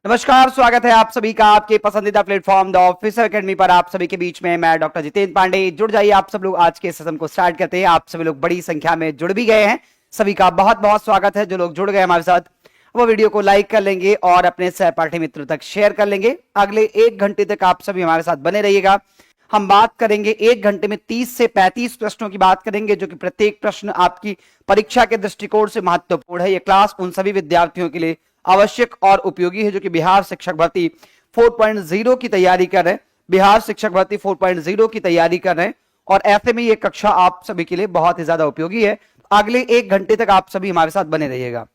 नमस्कार, स्वागत है आप सभी का आपके पसंदीदा प्लेटफॉर्म द ऑफिसर एकेडमी पर। आप सभी के बीच में मैं डॉक्टर जितेंद्र पांडे। जुड़ जाइए आप सब लोग, आज के सेशन को स्टार्ट करते हैं। आप सभी लोग बड़ी संख्या में जुड़ भी गए हैं, सभी का बहुत बहुत स्वागत है। जो लोग जुड़ गए हमारे साथ वो वीडियो को लाइक कर लेंगे और अपने सहपाठी मित्रों तक शेयर कर लेंगे। अगले 1 घंटे तक आप सभी हमारे साथ बने रहिएगा। हम बात करेंगे 1 घंटे में 30 से 35 प्रश्नों की बात करेंगे, जो कि प्रत्येक प्रश्न आपकी परीक्षा के दृष्टिकोण से महत्वपूर्ण है। यह क्लास उन सभी विद्यार्थियों के लिए आवश्यक और उपयोगी है जो कि बिहार शिक्षक भर्ती 4.0 की तैयारी कर रहे हैं। बिहार शिक्षक भर्ती 4.0 की तैयारी कर रहे हैं और ऐसे में ये कक्षा आप सभी के लिए बहुत ही ज्यादा उपयोगी है। अगले 1 घंटे तक आप सभी हमारे साथ बने रहिएगा।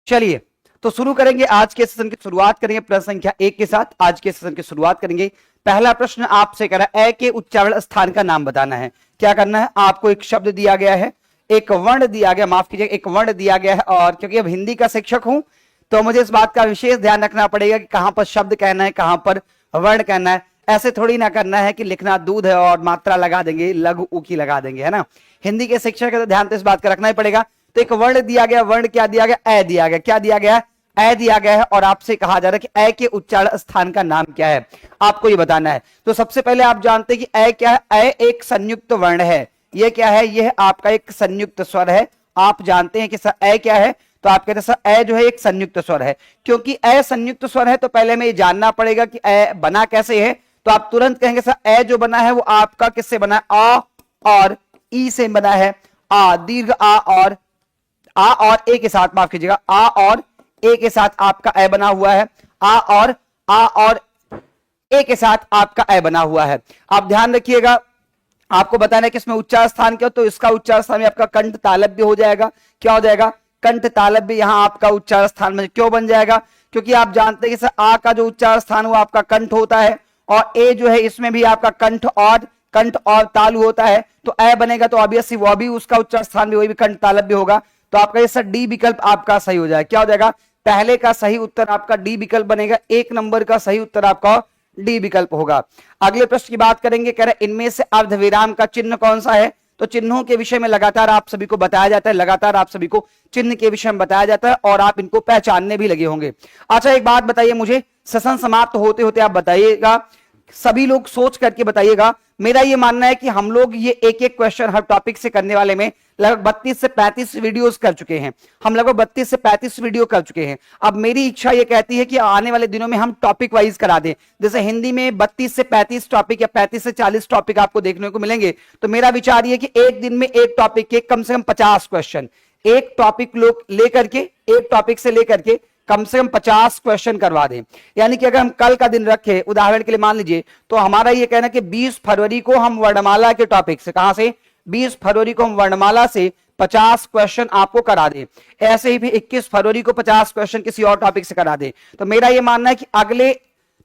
चलिए तो शुरू करेंगे। आज के सेशन की शुरुआत करेंगे प्रश्न संख्या 1 के साथ। आज के सेशन की शुरुआत करेंगे। पहला प्रश्न आपसे कह रहा है, ए के उच्चारण स्थान का नाम बताना है। क्या करना है, आपको एक शब्द दिया गया है, एक वर्ण दिया गया, माफ कीजिए एक वर्ण दिया गया है। और क्योंकि अब हिंदी का शिक्षक हूं तो मुझे इस बात का विशेष ध्यान रखना पड़ेगा कि कहां पर शब्द कहना है, कहां पर वर्ण कहना है। ऐसे थोड़ी ना करना है कि लिखना दूध है और मात्रा लगा देंगे, लघु उकी लगा देंगे, है ना। हिंदी के शिक्षक है तो ध्यान तो इस बात का रखना ही पड़ेगा। तो एक वर्ण दिया गया, वर्ण क्या दिया गया, ए दिया गया। क्या दिया गया, ए दिया गया है। और आपसे कहा जा रहा है कि ए के उच्चारण स्थान का नाम क्या है, आपको ये बताना है। तो सबसे पहले आप जानते हैं कि ए क्या है। ए एक संयुक्त वर्ण है। ये क्या है, यह आपका एक संयुक्त स्वर है। आप जानते हैं कि सर ए क्या है, तो आप कहते हैं सर ए जो है एक संयुक्त स्वर है। क्योंकि ए संयुक्त स्वर है तो पहले हमें ये जानना पड़ेगा कि ए बना कैसे है। तो आप तुरंत कहेंगे सर ए जो बना है वो आपका किससे बना है, आ और ई से बना है। आ दीर्घ आ और ए के साथ, माफ कीजिएगा, आ और ए के साथ आपका ए बना हुआ है। आ और ए के साथ आपका ए बना हुआ है। आप ध्यान रखिएगा, आपको बताना है कि इसमें उच्चार स्थान क्या हो, तो इसका उच्चार स्थान में आपका कंठ तालव्य हो जाएगा। क्या हो जाएगा, कंठ तालव्य। यहां आपका उच्चार स्थान में क्यों बन जाएगा, क्योंकि आप जानते हैं कि सर आ का जो उच्चार स्थान वो आपका कंठ होता है और ए जो है इसमें भी आपका कंठ और तालु होता है। तो ए बनेगा तो ऑब्वियसली वो भी उसका उच्चार स्थान भी वही भी कंठ तालव्य होगा। तो आपका ये सर डी विकल्प आपका सही हो जाएगा। क्या हो जाएगा, पहले का सही उत्तर आपका डी विकल्प बनेगा। 1 नंबर का सही उत्तर आपका डी विकल्प होगा। अगले प्रश्न की बात करेंगे, कह रहे इनमें से अर्धविराम का चिन्ह कौन सा है। तो चिन्हों के विषय में लगातार आप सभी को बताया जाता है, लगातार आप सभी को चिन्ह के विषय में बताया जाता है और आप इनको पहचानने भी लगे होंगे। अच्छा एक बात बताइए मुझे, सेशन समाप्त होते होते आप बताइएगा, सभी लोग सोच करके बताइएगा। मेरा ये मानना है कि हम लोग ये एक एक क्वेश्चन हर टॉपिक से करने वाले में लगभग 32 से 35 वीडियोस कर चुके हैं। हम लगभग 32 से 35 वीडियो कर चुके हैं। अब मेरी इच्छा ये कहती है कि आने वाले दिनों में हम टॉपिक वाइज करा दें। जैसे हिंदी में 32 से 35 टॉपिक या 35 से 40 टॉपिक आपको देखने को मिलेंगे। तो मेरा विचार ये कि एक दिन में एक टॉपिक के कम से कम 50 क्वेश्चन, एक टॉपिक लोग लेकर के, एक टॉपिक से लेकर के कम से कम 50 क्वेश्चन करवा दें। यानी कि अगर हम कल का दिन रखें, उदाहरण के लिए मान लीजिए, तो हमारा ये कहना कि 20 फरवरी को हम वर्णमाला के टॉपिक से, कहां से, 20 फरवरी को हम वर्णमाला से 50 क्वेश्चन आपको करा दें। ऐसे ही भी 21 फरवरी को 50 क्वेश्चन किसी और टॉपिक से करा दें। तो मेरा ये मानना है कि अगले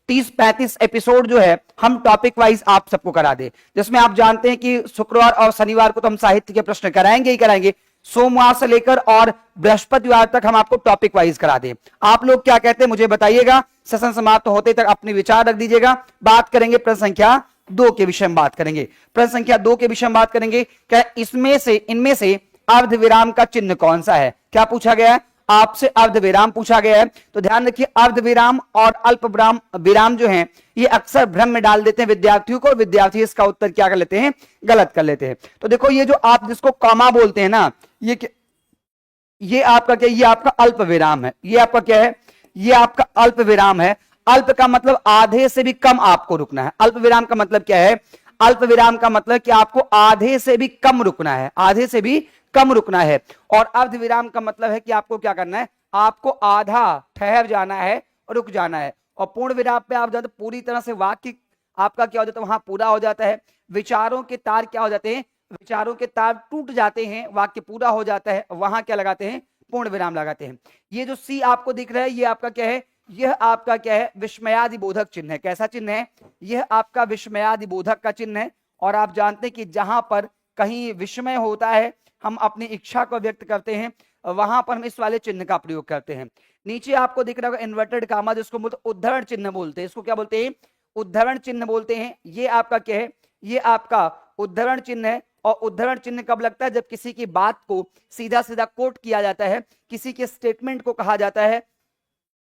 30-35 एपिसोड जो है हम टॉपिक वाइज आप सबको करा दें, जिसमें आप जानते हैं कि शुक्रवार और शनिवार को तो हम साहित्य के प्रश्न कराएंगे ही कराएंगे। सोमवार से लेकर और बृहस्पतिवार तक हम आपको टॉपिक वाइज करा दें। आप लोग क्या कहते हैं मुझे बताइएगा। सेशन समाप्त होते तक अपने विचार रख दीजिएगा। बात करेंगे प्रश्न संख्या 2 के विषय में बात करेंगे। प्रश्न संख्या 2 के विषय में बात करेंगे, क्या इनमें से अर्धविराम का चिन्ह कौन सा है। क्या पूछा गया है, आपसे अर्धविराम पूछा गया है। तो ध्यान रखिए, अर्धविराम और अल्प विराम जो हैं ये अक्सर भ्रम में डाल देते हैं विद्यार्थियों को, विद्यार्थी इसका उत्तर क्या कर लेते हैं, गलत कर लेते हैं। तो देखो ये जो आप जिसको कॉमा बोलते हैं ना, ये आपका क्या, ये आपका अल्प विराम है। ये आपका क्या है, ये आपका अल्प विराम है। अल्प का मतलब आधे से भी कम आपको रुकना है। अल्प विराम का मतलब क्या है, अल्प विराम का मतलब कि आपको आधे से भी कम रुकना है, आधे से भी कम रुकना है। और अर्ध विराम का मतलब है कि आपको क्या करना है, आपको आधा ठहर जाना है और रुक जाना है। और पूर्ण विराम पे आप जाते पूरी तरह से वाक्य आपका क्या हो जाता है, वहां पूरा हो जाता है। विचारों के तार क्या हो जाते हैं, विचारों के तार टूट जाते हैं, वाक्य पूरा हो जाता है, वहां क्या लगाते हैं, पूर्ण विराम लगाते हैं। ये जो सी आपको दिख रहा है ये आपका क्या है, यह आपका क्या है, विस्मयादि बोधक चिन्ह है। कैसा चिन्ह है, यह आपका विस्मयादि बोधक का चिन्ह है। और आप जानते हैं कि जहां पर कहीं विस्मय होता है, हम अपनी इच्छा को व्यक्त करते हैं, वहां पर हम इस वाले चिन्ह का प्रयोग करते हैं। नीचे आपको दिख रहा होगा इन्वर्टेड कामा, जिसको बोलते उद्धरण चिन्ह बोलते हैं। इसको क्या बोलते हैं? उद्धरण चिन्ह बोलते हैं। ये आपका क्या है? ये आपका उद्धरण चिन्ह है। और उद्धरण चिन्ह कब लगता है? जब किसी की बात को सीधा सीधा कोट किया जाता है, किसी के स्टेटमेंट को कहा जाता है,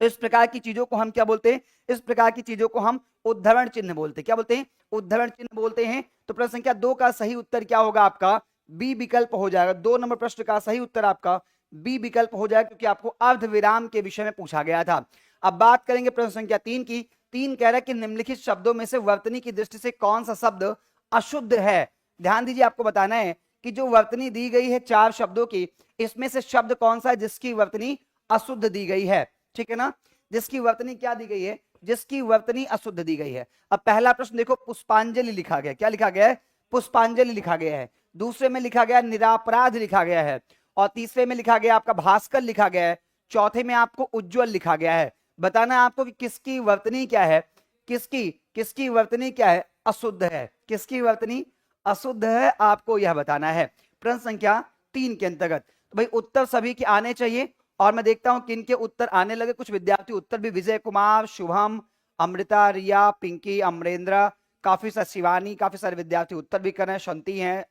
तो इस प्रकार की चीजों को हम क्या बोलते हैं? इस प्रकार की चीजों को हम उद्धरण चिन्ह बोलते हैं। क्या बोलते हैं? उद्धरण चिन्ह बोलते हैं। तो प्रश्न संख्या 2 का सही उत्तर क्या होगा? आपका बी विकल्प हो जाएगा। 2 नंबर प्रश्न का सही उत्तर आपका बी विकल्प हो जाएगा, क्योंकि आपको अर्धविराम के विषय में पूछा गया था। अब बात करेंगे प्रश्न संख्या 3 की। 3 कह रहा है कि निम्नलिखित शब्दों में से वर्तनी की दृष्टि से कौन सा शब्द अशुद्ध है? ध्यान दीजिए, आपको बताना है कि जो वर्तनी दी गई है 4 शब्दों की, इसमें से शब्द कौन सा है जिसकी वर्तनी अशुद्ध दी गई है? ठीक है ना, जिसकी वर्तनी क्या दी गई है? जिसकी वर्तनी अशुद्ध दी गई है। अब पहला प्रश्न देखो, पुष्पांजलि लिखा गया। क्या लिखा गया है? पुष्पांजलि लिखा गया है। दूसरे में लिखा गया निरापराध लिखा गया है। और तीसरे में लिखा गया आपका भास्कर लिखा गया है। चौथे में आपको उज्जवल लिखा गया है। बताना है आपको कि किसकी वर्तनी क्या है? किसकी वर्तनी क्या है? अशुद्ध है। किसकी वर्तनी अशुद्ध है, आपको यह बताना है प्रश्न संख्या 3 के अंतर्गत। तो भाई उत्तर सभी के आने चाहिए, और मैं देखता हूं किन के उत्तर आने लगे। कुछ विद्यार्थी उत्तर भी, विजय कुमार, शुभम, अमृता, रिया, पिंकी, अमरेंद्र, काफी सारे शिवानी, काफी सारे विद्यार्थी उत्तर भी कर रहे हैं, शांति हैं,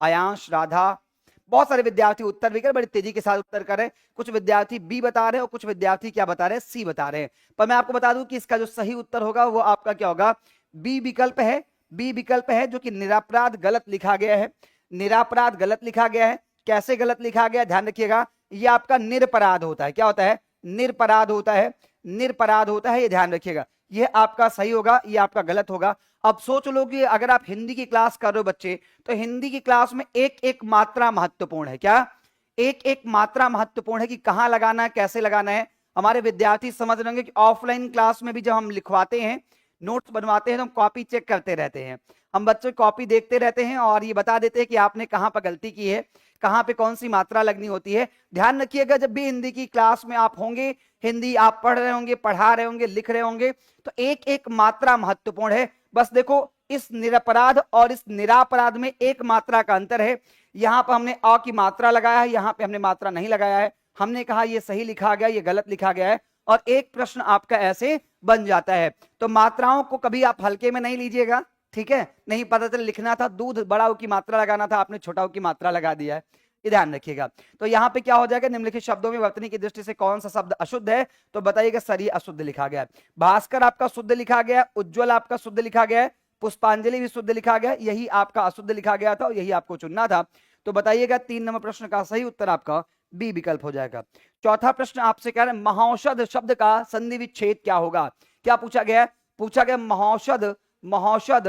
आयांश, राधा, बहुत सारे विद्यार्थी उत्तर भी कर, बड़ी तेजी के साथ उत्तर कर रहे हैं। कुछ विद्यार्थी बी बता रहे हैं और कुछ विद्यार्थी क्या बता रहे हैं? सी बता रहे हैं। पर मैं आपको बता दूं कि इसका जो सही उत्तर होगा वो आपका क्या होगा? बी विकल्प है। बी विकल्प है, जो कि निरापराध गलत लिखा गया है। निरापराध गलत लिखा गया है। कैसे गलत लिखा गया? ध्यान रखिएगा, ये आपका निरपराध होता है। क्या होता है? निरपराध होता है। निरपराध होता है, ये ध्यान रखिएगा। ये आपका सही होगा, ये आपका गलत होगा। अब सोच लो कि अगर आप हिंदी की क्लास कर रहे हो बच्चे, तो हिंदी की क्लास में एक एक मात्रा महत्वपूर्ण है। क्या? एक एक मात्रा महत्वपूर्ण है कि कहां लगाना है, कैसे लगाना है। हमारे विद्यार्थी समझ रहे होंगे कि ऑफलाइन क्लास में भी जब हम लिखवाते हैं, नोट्स बनवाते हैं, तो हम कॉपी चेक करते रहते हैं। हम बच्चों कॉपी देखते रहते हैं और ये बता देते हैं कि आपने कहां पर गलती की है, कहां पे कौन सी मात्रा लगनी होती है। ध्यान रखिएगा, जब भी हिंदी की क्लास में आप होंगे, हिंदी आप पढ़ रहे होंगे, पढ़ा रहे होंगे, लिख रहे होंगे, तो एक एक मात्रा महत्वपूर्ण है। बस देखो, इस निरपराध और इस निरापराध में एक मात्रा का अंतर है। यहां पर हमने अ की मात्रा लगाया है, यहां पे हमने मात्रा नहीं लगाया है। हमने कहा ये सही लिखा गया, ये गलत लिखा गया है, और एक प्रश्न आपका ऐसे बन जाता है। तो मात्राओं को कभी आप हल्के में नहीं लीजिएगा, ठीक है? नहीं पता चल लिखना था दूध बड़ा की मात्रा लगाना था, आपने छोटा की मात्रा लगा दिया है, ये ध्यान रखिएगा। तो यहाँ पे क्या हो जाएगा? निम्नलिखित शब्दों में वर्तनी की दृष्टि से कौन सा शब्द अशुद्ध है? तो बताइएगा सर ये अशुद्ध लिखा गया है। भास्कर आपका शुद्ध लिखा गया, उज्जवल आपका शुद्ध लिखा गया है, पुष्पांजलि भी शुद्ध लिखा गया, यही आपका अशुद्ध लिखा गया था और यही आपको चुनना था। तो बताइएगा 3 नंबर प्रश्न का सही उत्तर आपका बी विकल्प हो जाएगा। चौथा प्रश्न आपसे कह रहे हैं महौषध शब्द का संधि विच्छेद क्या होगा? क्या पूछा गया है? पूछा गया महौषध, महौषध,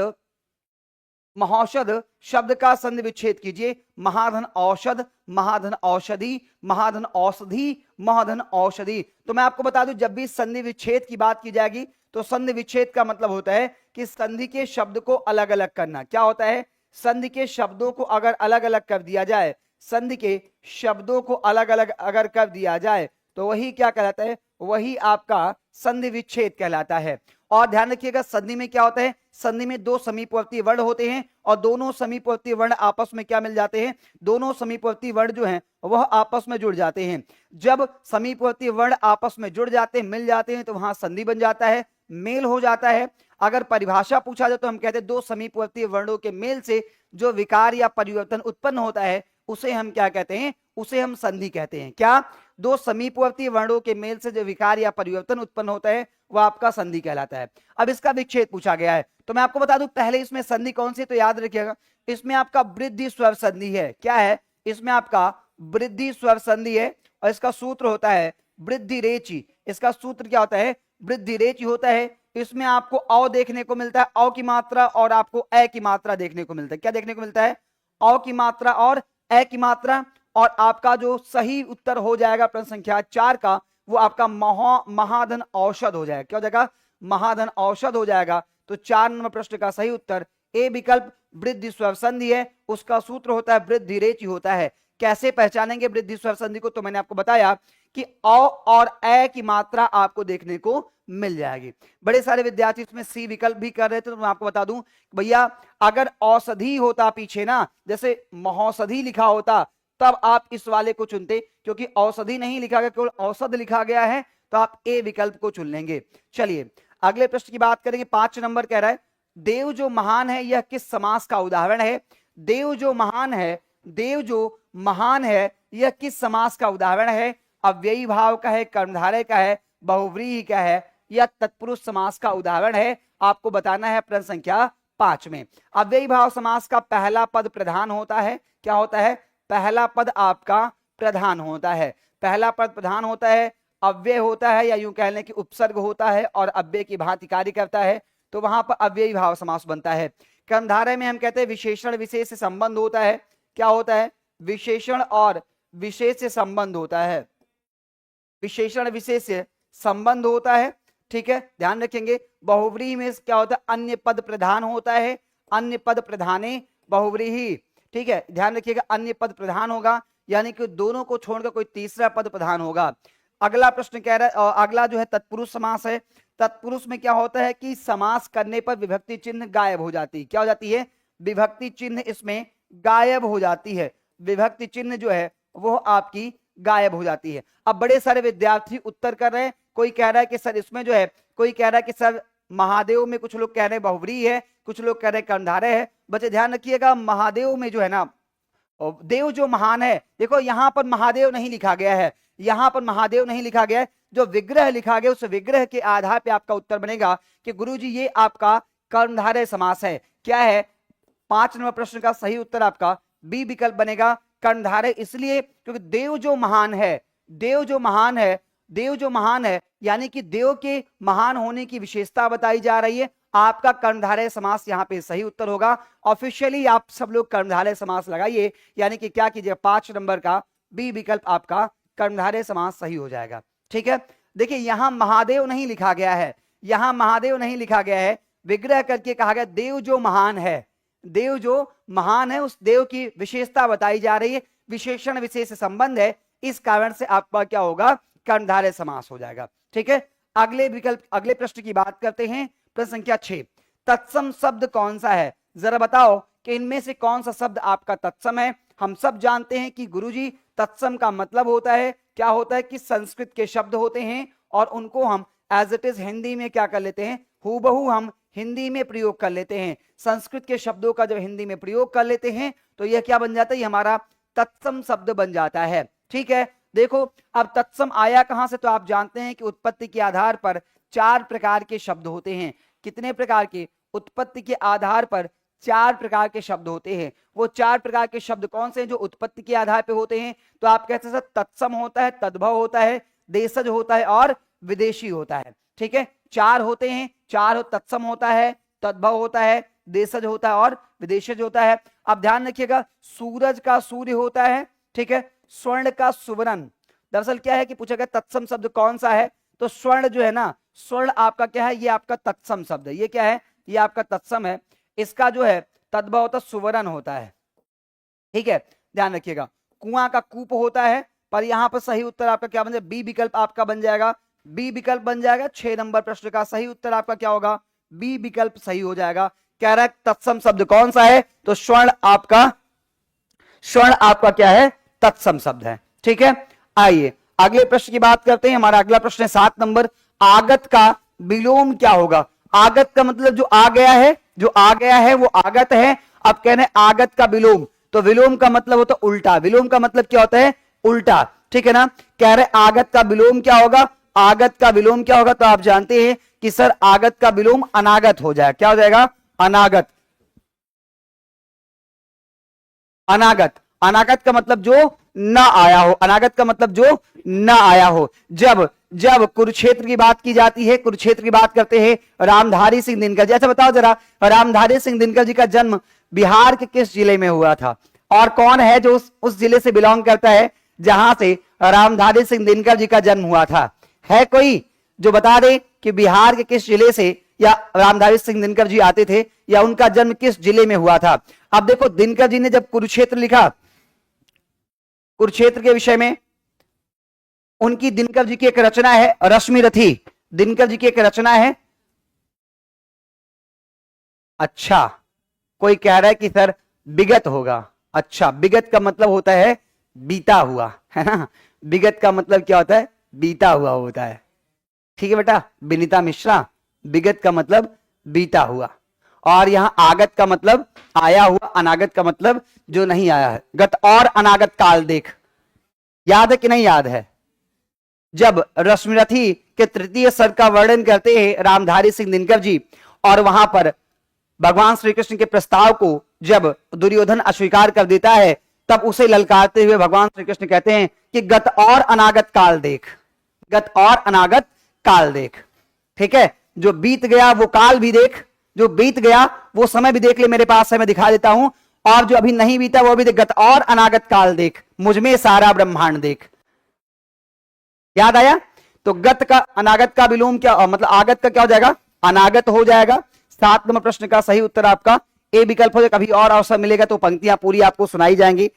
महौषध शब्द का संधि विच्छेद कीजिए। महाधन औषध, महाधन औषधि, महाधन औषधि, महाधन औषधि। तो मैं आपको बता दूं, जब भी संधि विच्छेद की बात की जाएगी तो संधि विच्छेद का मतलब होता है कि संधि के शब्द को अलग अलग करना। क्या होता है? संधि के शब्दों को अगर अलग अलग कर दिया जाए, संधि के शब्दों को अलग अलग अगर कर दिया जाए, तो वही क्या कहलाता है? वही आपका संधि विच्छेद कहलाता है। और ध्यान रखिएगा, संधि में क्या होता है? संधि में दो समीपवर्ती वर्ण होते हैं और दोनों समीपवर्ती वर्ण आपस में क्या मिल जाते हैं? दोनों समीपवर्ती वर्ण जो हैं वह आपस में जुड़ जाते हैं। जब समीपवर्ती वर्ण आपस में जुड़ जाते हैं, मिल जाते हैं, तो वहां संधि बन जाता है, मेल हो जाता है। अगर परिभाषा पूछा जाए तो हम कहते हैं दो समीपवर्ती वर्णों के मेल से जो विकार या परिवर्तन उत्पन्न होता है उसे हम क्या कहते हैं? उसे हम संधि कहते हैं। क्या? दो समीपवर्ती वर्णों के मेल से जो विकार या परिवर्तन उत्पन्न होता है वह आपका संधि कहलाता है। अब इसका विच्छेद पूछा गया है, तो मैं आपको बता दूं पहले इसमें संधि कौन सी, तो याद रखिएगा इसमें आपका वृद्धि स्वर संधि है। क्या है? इसमें आपका वृद्धि स्वर संधि है और इसका सूत्र होता है वृद्धि रेचि। इसका सूत्र क्या होता है? वृद्धि रेचि होता है। इसमें आपको औ देखने को मिलता है, औ की मात्रा, और आपको ए की मात्रा देखने को मिलता है। क्या देखने को मिलता है? औ की मात्रा और ए की मात्रा। और आपका जो सही उत्तर हो जाएगा प्रश्न संख्या 4 का, वो आपका महाधन औषध हो जाएगा। क्या हो जाएगा? महाधन औषध हो जाएगा। तो 4 नंबर प्रश्न का सही उत्तर ए विकल्प वृद्धि स्वर संधि है, उसका सूत्र होता है वृद्धि रेचि होता है। कैसे पहचानेंगे वृद्धि स्वर संधि को? तो मैंने आपको बताया कि औ और ए की मात्रा आपको देखने को मिल जाएगी। बड़े सारे विद्यार्थी इसमें सी विकल्प भी कर रहे थे, तो मैं आपको बता दूं भैया अगर औषधि होता पीछे ना, जैसे महौषधि लिखा होता, तब आप इस वाले को चुनते, क्योंकि औषधि नहीं लिखा गया, केवल औषध लिखा गया है, तो आप ए विकल्प को चुन लेंगे। चलिए अगले प्रश्न की बात करेंगे। 5 नंबर कह रहा है देव जो महान है यह किस समास का उदाहरण है? देव जो महान है, देव जो महान है यह किस समास का उदाहरण है? अव्ययी भाव का है, कर्मधारय का है, बहुव्रीहि का है, या तत्पुरुष समास का उदाहरण है? आपको बताना है प्रश्न संख्या 5 में। अव्ययी भाव समास का पहला पद प्रधान होता है। क्या होता है? पहला पद आपका प्रधान होता है। पहला पद प्रधान होता है, अव्यय होता है, या यूं कह लें कि उपसर्ग होता है और अव्यय की भांति कार्य करता है, तो वहां पर अव्ययी भाव समास बनता है। कर्मधारय में हम कहते हैं विशेषण विशेष से संबंध होता है। क्या होता है? विशेषण और विशेष से संबंध होता है। विशेषण विशेष से संबंध होता है, ठीक है, ध्यान रखेंगे। बहुव्रीहि में क्या होता है? अन्य पद प्रधान होता है, अन्य पद प्रधाने बहुव्रीहि, ठीक है, ध्यान रखिएगा, अन्य पद प्रधान होगा, यानी कि दोनों को छोड़कर कोई तीसरा पद प्रधान होगा। अगला प्रश्न कह रहा है, अगला जो है तत्पुरुष समास है। तत्पुरुष में क्या होता है कि समास करने पर विभक्ति चिन्ह गायब हो जाती है। क्या हो जाती है? विभक्ति चिन्ह इसमें गायब हो जाती है। विभक्ति चिन्ह जो है वो आपकी गायब हो जाती है। अब बड़े सारे विद्यार्थी उत्तर कर रहे हैं। कोई कह रहा है कि सर इसमें जो है, कोई कह रहा है कि सर महादेव में, कुछ लोग कह रहे हैं बहुव्रीहि है, कुछ लोग कह रहे हैं कर्मधारय है। बच्चे ध्यान रखिएगा, महादेव में जो है ना, देव जो महान है, देखो यहां पर महादेव नहीं लिखा गया है, यहां पर महादेव नहीं लिखा गया है, जो विग्रह लिखा गया उस विग्रह के आधार पे आपका उत्तर बनेगा कि गुरुजी ये आपका कर्मधारय समास है। क्या है? 5 नंबर प्रश्न का सही उत्तर आपका बी विकल्प बनेगा, कर्मधारय। इसलिए क्योंकि देव जो महान है, देव जो महान है, देव जो महान है, यानी कि देव के महान होने की विशेषता बताई जा रही है। आपका कर्मधारय समास यहाँ पे सही उत्तर होगा। ऑफिशियली आप सब लोग कर्मधारय समास लगाइए, यानी कि क्या कीजिए, 5 नंबर का बी विकल्प आपका कर्मधारय समास सही हो जाएगा। ठीक है, देखिए यहां महादेव नहीं लिखा गया है, यहां महादेव नहीं लिखा गया है, विग्रह करके कहा गया देव जो महान है, देव जो महान है उस देव की विशेषता बताई जा रही है, विशेषण विशेष संबंध है, इस कारण से आपका क्या होगा? कर्मधारय समास हो जाएगा। ठीक है, अगले विकल्प, अगले प्रश्न की बात करते हैं। प्रश्न संख्या 6, तत्सम शब्द कौन सा है? जरा बताओ कि इनमें से कौन सा शब्द आपका तत्सम है? हम सब जानते हैं कि गुरुजी तत्सम का मतलब होता है, क्या होता है कि संस्कृत के शब्द होते हैं और उनको हम एज इट इज हिंदी में क्या कर लेते हैं, हूबहू हम हिंदी में प्रयोग कर लेते हैं। संस्कृत के शब्दों का जब हिंदी में प्रयोग कर लेते हैं तो यह क्या बन जाता है? हमारा तत्सम शब्द बन जाता है। ठीक है, देखो अब तत्सम आया कहां से? तो आप जानते हैं कि उत्पत्ति के आधार पर 4 प्रकार के शब्द होते हैं। कितने प्रकार के? उत्पत्ति के आधार पर 4 प्रकार के शब्द होते हैं। वो 4 प्रकार के शब्द कौन से हैं जो उत्पत्ति के आधार पे होते हैं? तो आप कहते हैं तत्सम होता है, तद्भव होता है, देशज होता है और विदेशी होता है। ठीक है, 4 होते हैं, 4 तत्सम होता है, तद्भव होता है, देशज होता है और विदेशज होता है। अब ध्यान रखिएगा, सूरज का सूर्य होता है, ठीक है, स्वर्ण का सुवर्ण। दरअसल क्या है कि पूछा गया तत्सम शब्द कौन सा है, तो स्वर्ण जो है ना, स्वर्ण आपका क्या है? ये आपका तत्सम शब्द है। ये क्या है? ये आपका तत्सम है। इसका जो है तद्भव होता सुवर्ण होता है। ठीक है, ध्यान रखिएगा। कुआं का कूप होता है, पर यहां पर सही उत्तर आपका क्या बन जाएगा? बी विकल्प आपका बन जाएगा, बी विकल्प बन जाएगा। 6 नंबर प्रश्न का सही उत्तर आपका क्या होगा? बी विकल्प सही हो जाएगा। कह रहा है तत्सम शब्द कौन सा है? तो स्वर्ण आपका, स्वर्ण आपका क्या है? तत्सम शब्द है। ठीक है, आइए अगले प्रश्न की बात करते हैं। हमारा अगला प्रश्न है 7 नंबर, आगत का विलोम क्या होगा? आगत का मतलब जो आ गया है, जो आ गया है वो आगत है। अब कह रहे हैं आगत का विलोम, तो विलोम का मतलब होता है उल्टा। विलोम का मतलब क्या होता है? उल्टा। ठीक है ना, कह रहे आगत का विलोम क्या होगा? आगत का विलोम क्या होगा? तो आप जानते हैं कि सर आगत का विलोम अनागत हो जाएगा। क्या हो जाएगा? अनागत। अनागत, अनागत का मतलब जो न आया हो, अनागत का मतलब जो न आया हो। जब जब कुरुक्षेत्र की बात की जाती है, कुरुक्षेत्र की बात करते हैं रामधारी सिंह दिनकर जी। अच्छा बताओ जरा, रामधारी सिंह दिनकर जी का जन्म बिहार के किस जिले में हुआ था? और कौन है जो उस जिले से बिलोंग करता है जहां से रामधारी सिंह दिनकर जी का जन्म हुआ था? है कोई जो बता दे कि बिहार के किस जिले से या रामधारी सिंह दिनकर जी आते थे, या उनका जन्म किस जिले में हुआ था? अब देखो, दिनकर जी ने जब कुरुक्षेत्र लिखा, कुरुक्षेत्र के विषय में उनकी दिनकर जी की एक रचना है रश्मि रथी। दिनकर जी की एक रचना है। अच्छा, कोई कह रहा है कि सर विगत होगा। अच्छा, विगत का मतलब होता है बीता हुआ, है ना। विगत का मतलब क्या होता है? बीता हुआ होता है। ठीक है बेटा, विनीता मिश्रा, विगत का मतलब बीता हुआ। और यहां आगत का मतलब आया हुआ, अनागत का मतलब जो नहीं आया है। गत और अनागत काल देख, याद है कि नहीं याद है? जब रश्मिरथी के तृतीय सर्ग का वर्णन करते हैं रामधारी सिंह दिनकर जी, और वहां पर भगवान श्री कृष्ण के प्रस्ताव को जब दुर्योधन अस्वीकार कर देता है, तब उसे ललकारते हुए भगवान श्री कृष्ण कहते हैं कि गत और अनागत काल देख, गत और अनागत काल देख। ठीक है, जो बीत गया वो काल भी देख, जो बीत गया वो समय भी देख ले, मेरे पास है, मैं दिखा देता हूं। और जो अभी नहीं बीता वो भी देख, गत और अनागत काल देख, मुझमें सारा ब्रह्मांड देख। याद आया? तो गत का अनागत का विलोम क्या, मतलब आगत का क्या हो जाएगा? अनागत हो जाएगा। 7 नंबर प्रश्न का सही उत्तर आपका ए विकल्प हो जाएगा। कभी और अवसर मिलेगा तो पंक्तियां पूरी आपको सुनाई जाएंगी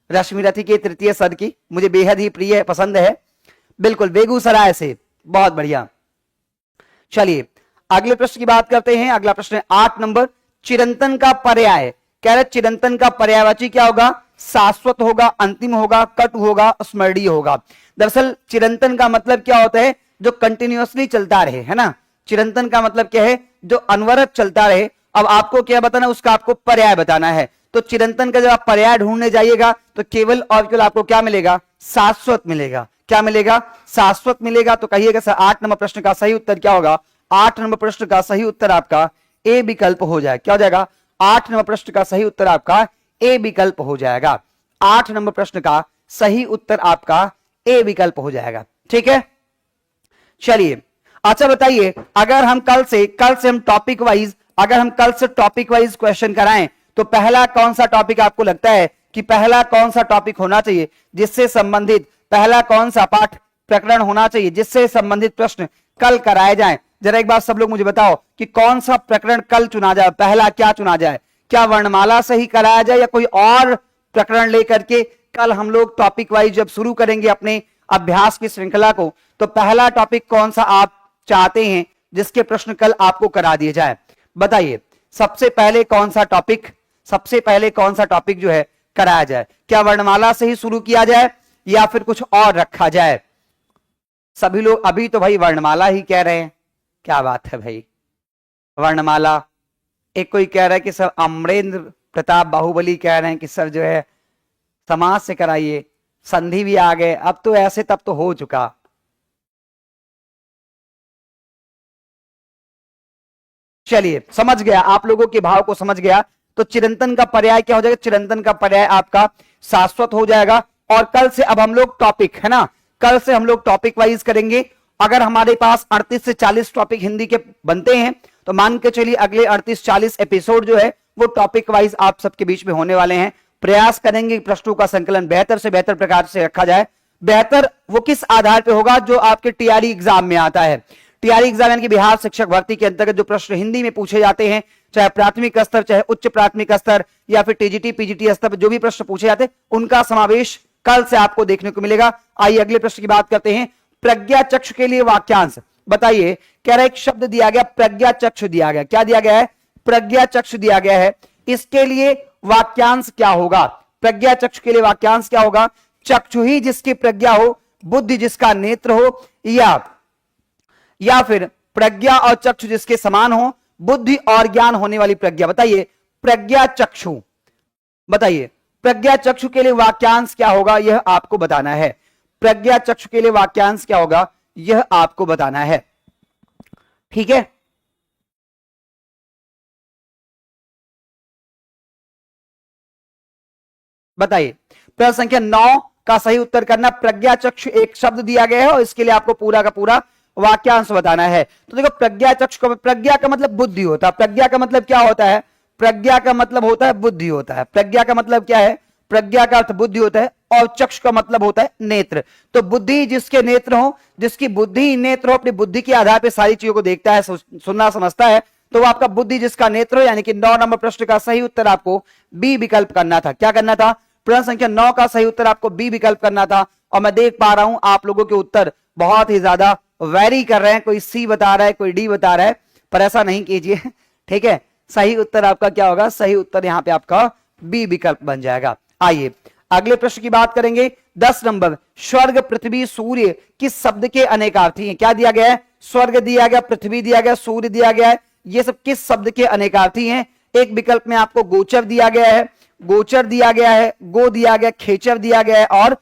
रश्मिरथी के तृतीय सर्ग की, मुझे बेहद ही प्रिय पसंद है। बिल्कुल, बेगूसराय से, बहुत बढ़िया। चलिए अगले प्रश्न की बात करते हैं। अगला प्रश्न है 8 नंबर, चिरंतन का पर्याय। कह रहे चिरंतन का पर्यायवाची क्या होगा? शाश्वत होगा, अंतिम होगा, कटु होगा, स्मरणीय होगा। दरअसल चिरंतन का मतलब क्या होता है? जो कंटिन्यूअसली चलता रहे, है ना। चिरंतन का मतलब क्या है? जो अनवरत चलता रहे। अब आपको क्या बताना, उसका आपको पर्याय बताना है। तो चिरंतन का जब आप पर्याय ढूंढने जाइएगा तो केवल और केवल आपको क्या मिलेगा? शाश्वत मिलेगा। क्या मिलेगा? शाश्वत मिलेगा। तो कहिएगा सर 8 नंबर प्रश्न का सही उत्तर क्या होगा? 8 नंबर प्रश्न का सही उत्तर आपका ए विकल्प हो जाएगा। क्या हो जाएगा? 8 नंबर प्रश्न का सही उत्तर आपका ए विकल्प हो जाएगा। 8 नंबर प्रश्न का सही उत्तर आपका ए विकल्प हो जाएगा। ठीक है, चलिए अच्छा बताइए, अगर हम कल से हम टॉपिक वाइज, अगर हम कल से टॉपिक वाइज क्वेश्चन कराएं तो पहला कौन सा टॉपिक आपको लगता है कि पहला कौन सा टॉपिक होना चाहिए जिससे संबंधित, पहला कौन सा पाठ प्रकरण होना चाहिए जिससे संबंधित प्रश्न कल कराए जाएं? जरा एक बार सब लोग मुझे बताओ कि कौन सा प्रकरण कल चुना जाए, पहला क्या चुना जाए? क्या वर्णमाला से ही कराया जाए या कोई और प्रकरण लेकर के कल हम लोग टॉपिक वाइज जब शुरू करेंगे अपने अभ्यास की श्रृंखला को, तो पहला टॉपिक कौन सा आप चाहते हैं जिसके प्रश्न कल आपको करा दिए जाए? बताइए, सबसे पहले कौन सा टॉपिक, सबसे पहले कौन सा टॉपिक जो है कराया जाए? क्या वर्णमाला से ही शुरू किया जाए या फिर कुछ और रखा जाए? सभी लोग अभी तो भाई वर्णमाला ही कह रहे हैं। क्या बात है भाई, वर्णमाला। एक कोई कह रहा है कि सर अमरेंद्र प्रताप बाहुबली कह रहे हैं कि सर जो है समाज से कराइए, संधि भी आ गए अब तो, ऐसे तब तो हो चुका। चलिए समझ गया, आप लोगों के भाव को समझ गया। तो चिरंतन का पर्याय क्या हो जाएगा? चिरंतन का पर्याय आपका शाश्वत हो जाएगा। और कल से अब हम लोग टॉपिक, है ना, कल से हम लोग टॉपिक वाइज करेंगे। अगर हमारे पास 38 से 40 टॉपिक हिंदी के बनते हैं तो मान के चलिए अगले 38-40 एपिसोड जो है वो टॉपिक वाइज आप सबके बीच में होने वाले हैं। प्रयास करेंगे प्रश्नों का संकलन बेहतर से बेहतर प्रकार से रखा जाए। बेहतर वो किस आधार पर होगा? जो आपके टीआरई एग्जाम में आता है। टीआरई एग्जाम यानी कि बिहार शिक्षक भर्ती के अंतर्गत जो प्रश्न हिंदी में पूछे जाते हैं, चाहे प्राथमिक स्तर, चाहे उच्च प्राथमिक स्तर या फिर टीजीटी पीजीटी स्तर पर जो भी प्रश्न पूछे जाते हैं उनका समावेश कल से आपको देखने को मिलेगा। आइए अगले प्रश्न की बात करते हैं। प्रज्ञा चक्षु के लिए वाक्यांश बताइए। कह रहा एक शब्द दिया गया, प्रज्ञा चक्षु दिया गया। क्या दिया गया है? प्रज्ञा चक्षु दिया गया है। इसके लिए वाक्यांश क्या होगा? प्रज्ञा चक्षु के लिए वाक्यांश क्या होगा? चक्षु ही जिसकी प्रज्ञा हो, बुद्धि जिसका नेत्र हो, या फिर प्रज्ञा और चक्षु जिसके समान हो, बुद्धि और ज्ञान होने वाली प्रज्ञा। बताइए प्रज्ञा चक्षु, बताइए प्रज्ञा चक्षु के लिए वाक्यांश क्या होगा, यह आपको बताना है। प्रज्ञा चक्षु के लिए वाक्यांश क्या होगा, यह आपको बताना है। ठीक है, बताइए प्रश्न संख्या 9 का सही उत्तर करना। प्रज्ञा चक्षु एक शब्द दिया गया है और इसके लिए आपको पूरा का पूरा वाक्यांश बताना है। तो देखो प्रज्ञा चक्षु का, प्रज्ञा का मतलब बुद्धि होता है। प्रज्ञा का मतलब क्या होता है? प्रज्ञा का मतलब होता है बुद्धि होता है। प्रज्ञा का मतलब क्या है? प्रज्ञा का अर्थ बुद्धि होता है और चक्षु का मतलब होता है नेत्र। तो बुद्धि जिसके नेत्र हो, जिसकी बुद्धि नेत्र हो, अपनी बुद्धि के आधार पर सारी चीजों को देखता है, सुनना समझता है, तो वो आपका बुद्धि जिसका नेत्र हो। यानी कि 9 नंबर प्रश्न का सही उत्तर आपको बी विकल्प करना था। क्या करना था? प्रश्न संख्या 9 का सही उत्तर आपको बी विकल्प करना था। और मैं देख पा रहा हूं आप लोगों के उत्तर बहुत ही ज्यादा वेरी कर रहे हैं, कोई सी बता रहा है, कोई डी बता रहा है, पर ऐसा नहीं कीजिए, ठीक है। सही उत्तर आपका क्या होगा? सही उत्तर यहाँ पे आपका बी विकल्प बन जाएगा। आइए अगले प्रश्न की बात करेंगे। 10 नंबर, स्वर्ग पृथ्वी सूर्य किस शब्द के अनेकार्थी हैं? क्या दिया गया है? स्वर्ग दिया गया, पृथ्वी दिया गया, सूर्य दिया गया है, ये सब किस शब्द के अनेकार्थी हैं? एक विकल्प में आपको गोचर दिया गया है, गोचर दिया गया है, गो दिया गया, खेचर दिया गया है और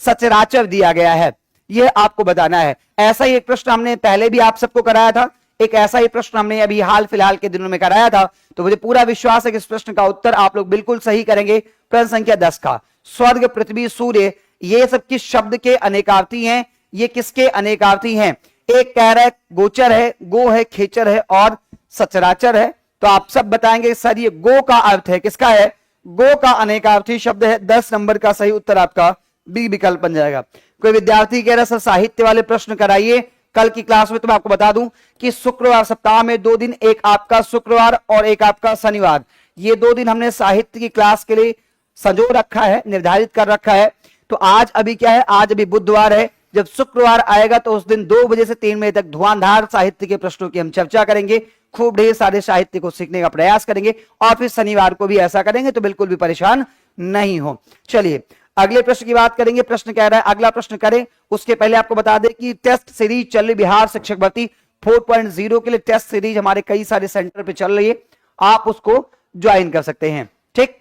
सचराचर दिया गया है। यह आपको बताना है। ऐसा ही एक प्रश्न हमने पहले भी आप सबको कराया था, एक ऐसा ही प्रश्न हमने अभी हाल फिलहाल के दिनों में कराया था, तो मुझे पूरा विश्वास है कि इस प्रश्न का उत्तर आप लोग बिल्कुल सही करेंगे। प्रश्न संख्या 10 का, स्वर्ग पृथ्वी सूर्य ये सब किस शब्द के अनेकार्थी हैं? ये किसके अनेकार्थी हैं? एक कह रहा है गोचर है, गो है, खेचर है और सचराचर है। तो आप सब बताएंगे सर ये गो का अर्थ है, किसका है? गो का अनेकार्थी शब्द है। 10 नंबर का सही उत्तर आपका बी विकल्प बन जाएगा। कोई विद्यार्थी कह रहा है सर साहित्य वाले प्रश्न कराइए। कल की क्लास में तो मैं आपको बता दूं कि शुक्रवार, सप्ताह में 2 दिन, एक आपका शुक्रवार और एक आपका शनिवार, ये 2 दिन हमने साहित्य की क्लास के लिए संजो रखा है, निर्धारित कर रखा है। तो आज अभी क्या है? आज अभी बुधवार है। जब शुक्रवार आएगा तो उस दिन 2 बजे से 3 बजे तक धुआंधार साहित्य के प्रश्नों की हम चर्चा करेंगे, खूब ढेर सारे साहित्य को सीखने का प्रयास करेंगे और फिर शनिवार को भी ऐसा करेंगे, तो बिल्कुल भी परेशान नहीं हो। चलिए अगले प्रश्न की बात करेंगे। प्रश्न कह रहा है, अगला प्रश्न करें उसके पहले आपको बता दें कि टेस्ट सीरीज चल रही बिहार शिक्षक भर्ती 4.0 के लिए टेस्ट सीरीज हमारे कई सारे सेंटर पे चल रही है, आप उसको ज्वाइन कर सकते हैं। ठीक।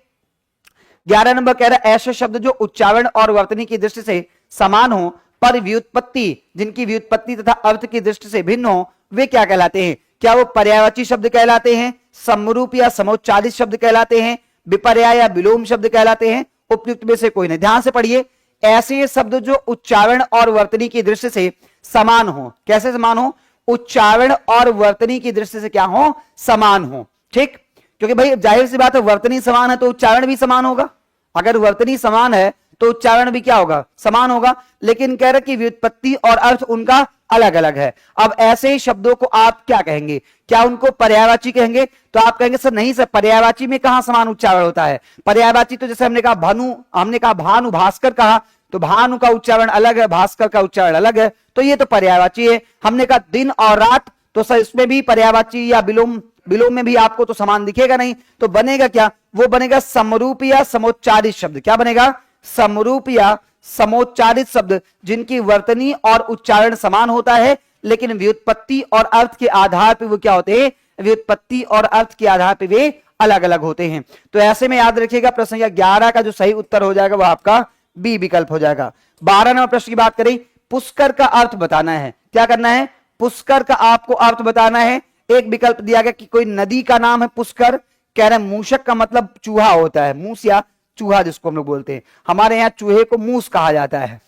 11 नंबर कह रहा है ऐसे शब्द जो उच्चारण और वर्तनी की दृष्टि से समान हो पर व्युत्पत्ति, जिनकी व्युत्पत्ति तथा अर्थ की दृष्टि से भिन्न हो, वे क्या कहलाते हैं? क्या वो पर्यायवाची शब्द कहलाते हैं, समरूप या समोच्चारित शब्द कहलाते हैं, विपर्याय या विलोम शब्द कहलाते हैं? उपयुक्त में से कोई नहीं। ध्यान से पढ़िए, ऐसे शब्द जो उच्चारण और वर्तनी की दृष्टि से समान हो। कैसे समान हो? उच्चारण और वर्तनी की दृष्टि से क्या हो? समान हो। ठीक। क्योंकि भाई जाहिर सी बात है, वर्तनी समान है तो उच्चारण भी समान होगा। अगर वर्तनी समान है तो उच्चारण भी क्या होगा? समान होगा। लेकिन कह रहे कि व्युत्पत्ति और अर्थ उनका अलग अलग है। अब ऐसे ही शब्दों को आप क्या कहेंगे? क्या उनको पर्यायवाची कहेंगे? तो आप कहेंगे सर नहीं सर, पर्यायवाची में कहां समान उच्चारण होता है? पर्यायवाची तो जैसे हमने कहा भानु भास्कर कहा, तो भानु का उच्चारण अलग है, भास्कर का उच्चारण अलग है, तो ये तो पर्यायवाची है। हमने कहा दिन और रात, तो सर इसमें भी पर्यायवाची या विलोम में भी आपको तो समान दिखेगा नहीं, तो बनेगा क्या? वो बनेगा समरूप या समोच्चारित शब्द। क्या बनेगा? समरूप या समोच्चारित शब्द जिनकी वर्तनी और उच्चारण समान होता है, लेकिन व्युत्पत्ति और अर्थ के आधार पर वो क्या होते हैं? व्युत्पत्ति और अर्थ के आधार पर वे अलग अलग होते हैं। तो ऐसे में याद रखिएगा प्रश्न संख्या 11 का जो सही उत्तर हो जाएगा वो आपका बी विकल्प हो जाएगा। 12 नंबर प्रश्न की बात करें, पुष्कर का अर्थ बताना है। क्या करना है? पुष्कर का आपको अर्थ बताना है। एक विकल्प दिया गया कि कोई नदी का नाम है पुष्कर। कह रहे हैं मूषक का मतलब चूहा होता है, मूस या चूहा जिसको हम लोग बोलते हैं। हमारे यहाँ चूहे को मूस कहा जाता है।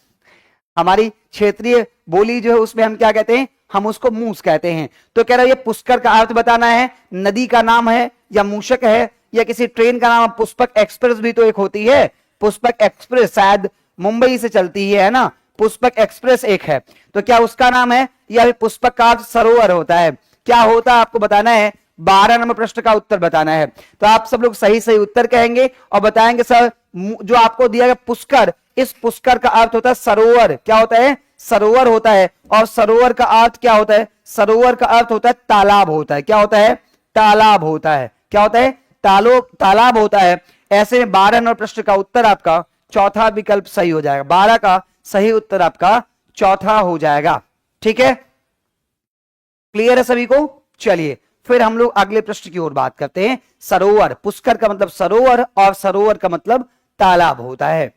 हमारी क्षेत्रीय बोली जो है उसमें हम क्या कहते हैं? हम उसको मूस कहते हैं। तो कह रहा है ये पुष्कर का अर्थ बताना है। नदी का नाम है या मूषक है या किसी ट्रेन का नाम? पुष्पक एक्सप्रेस भी तो एक होती है, पुष्पक एक्सप्रेस शायद मुंबई से चलती है ना, पुष्पक एक्सप्रेस एक है, तो क्या उसका नाम है? या फिर पुष्पक का अर्थ सरोवर होता है? क्या होता है आपको बताना है। 12 नंबर प्रश्न का उत्तर बताना है। तो आप सब लोग सही सही उत्तर कहेंगे और बताएंगे सर जो आपको दिया गया पुष्कर, इस पुष्कर का अर्थ होता है सरोवर। क्या होता है? सरोवर होता है। और सरोवर का अर्थ क्या होता है? सरोवर का अर्थ होता है तालाब होता है। क्या होता है? तालाब होता है। क्या होता है? तालाब होता है। ऐसे में 12 नंबर प्रश्न का उत्तर आपका चौथा विकल्प सही हो जाएगा। 12 का सही उत्तर आपका चौथा हो जाएगा। ठीक है, क्लियर है सभी को? चलिए फिर हम लोग अगले प्रश्न की ओर बात करते हैं। सरोवर, पुष्कर का मतलब सरोवर और सरोवर का मतलब तालाब होता है।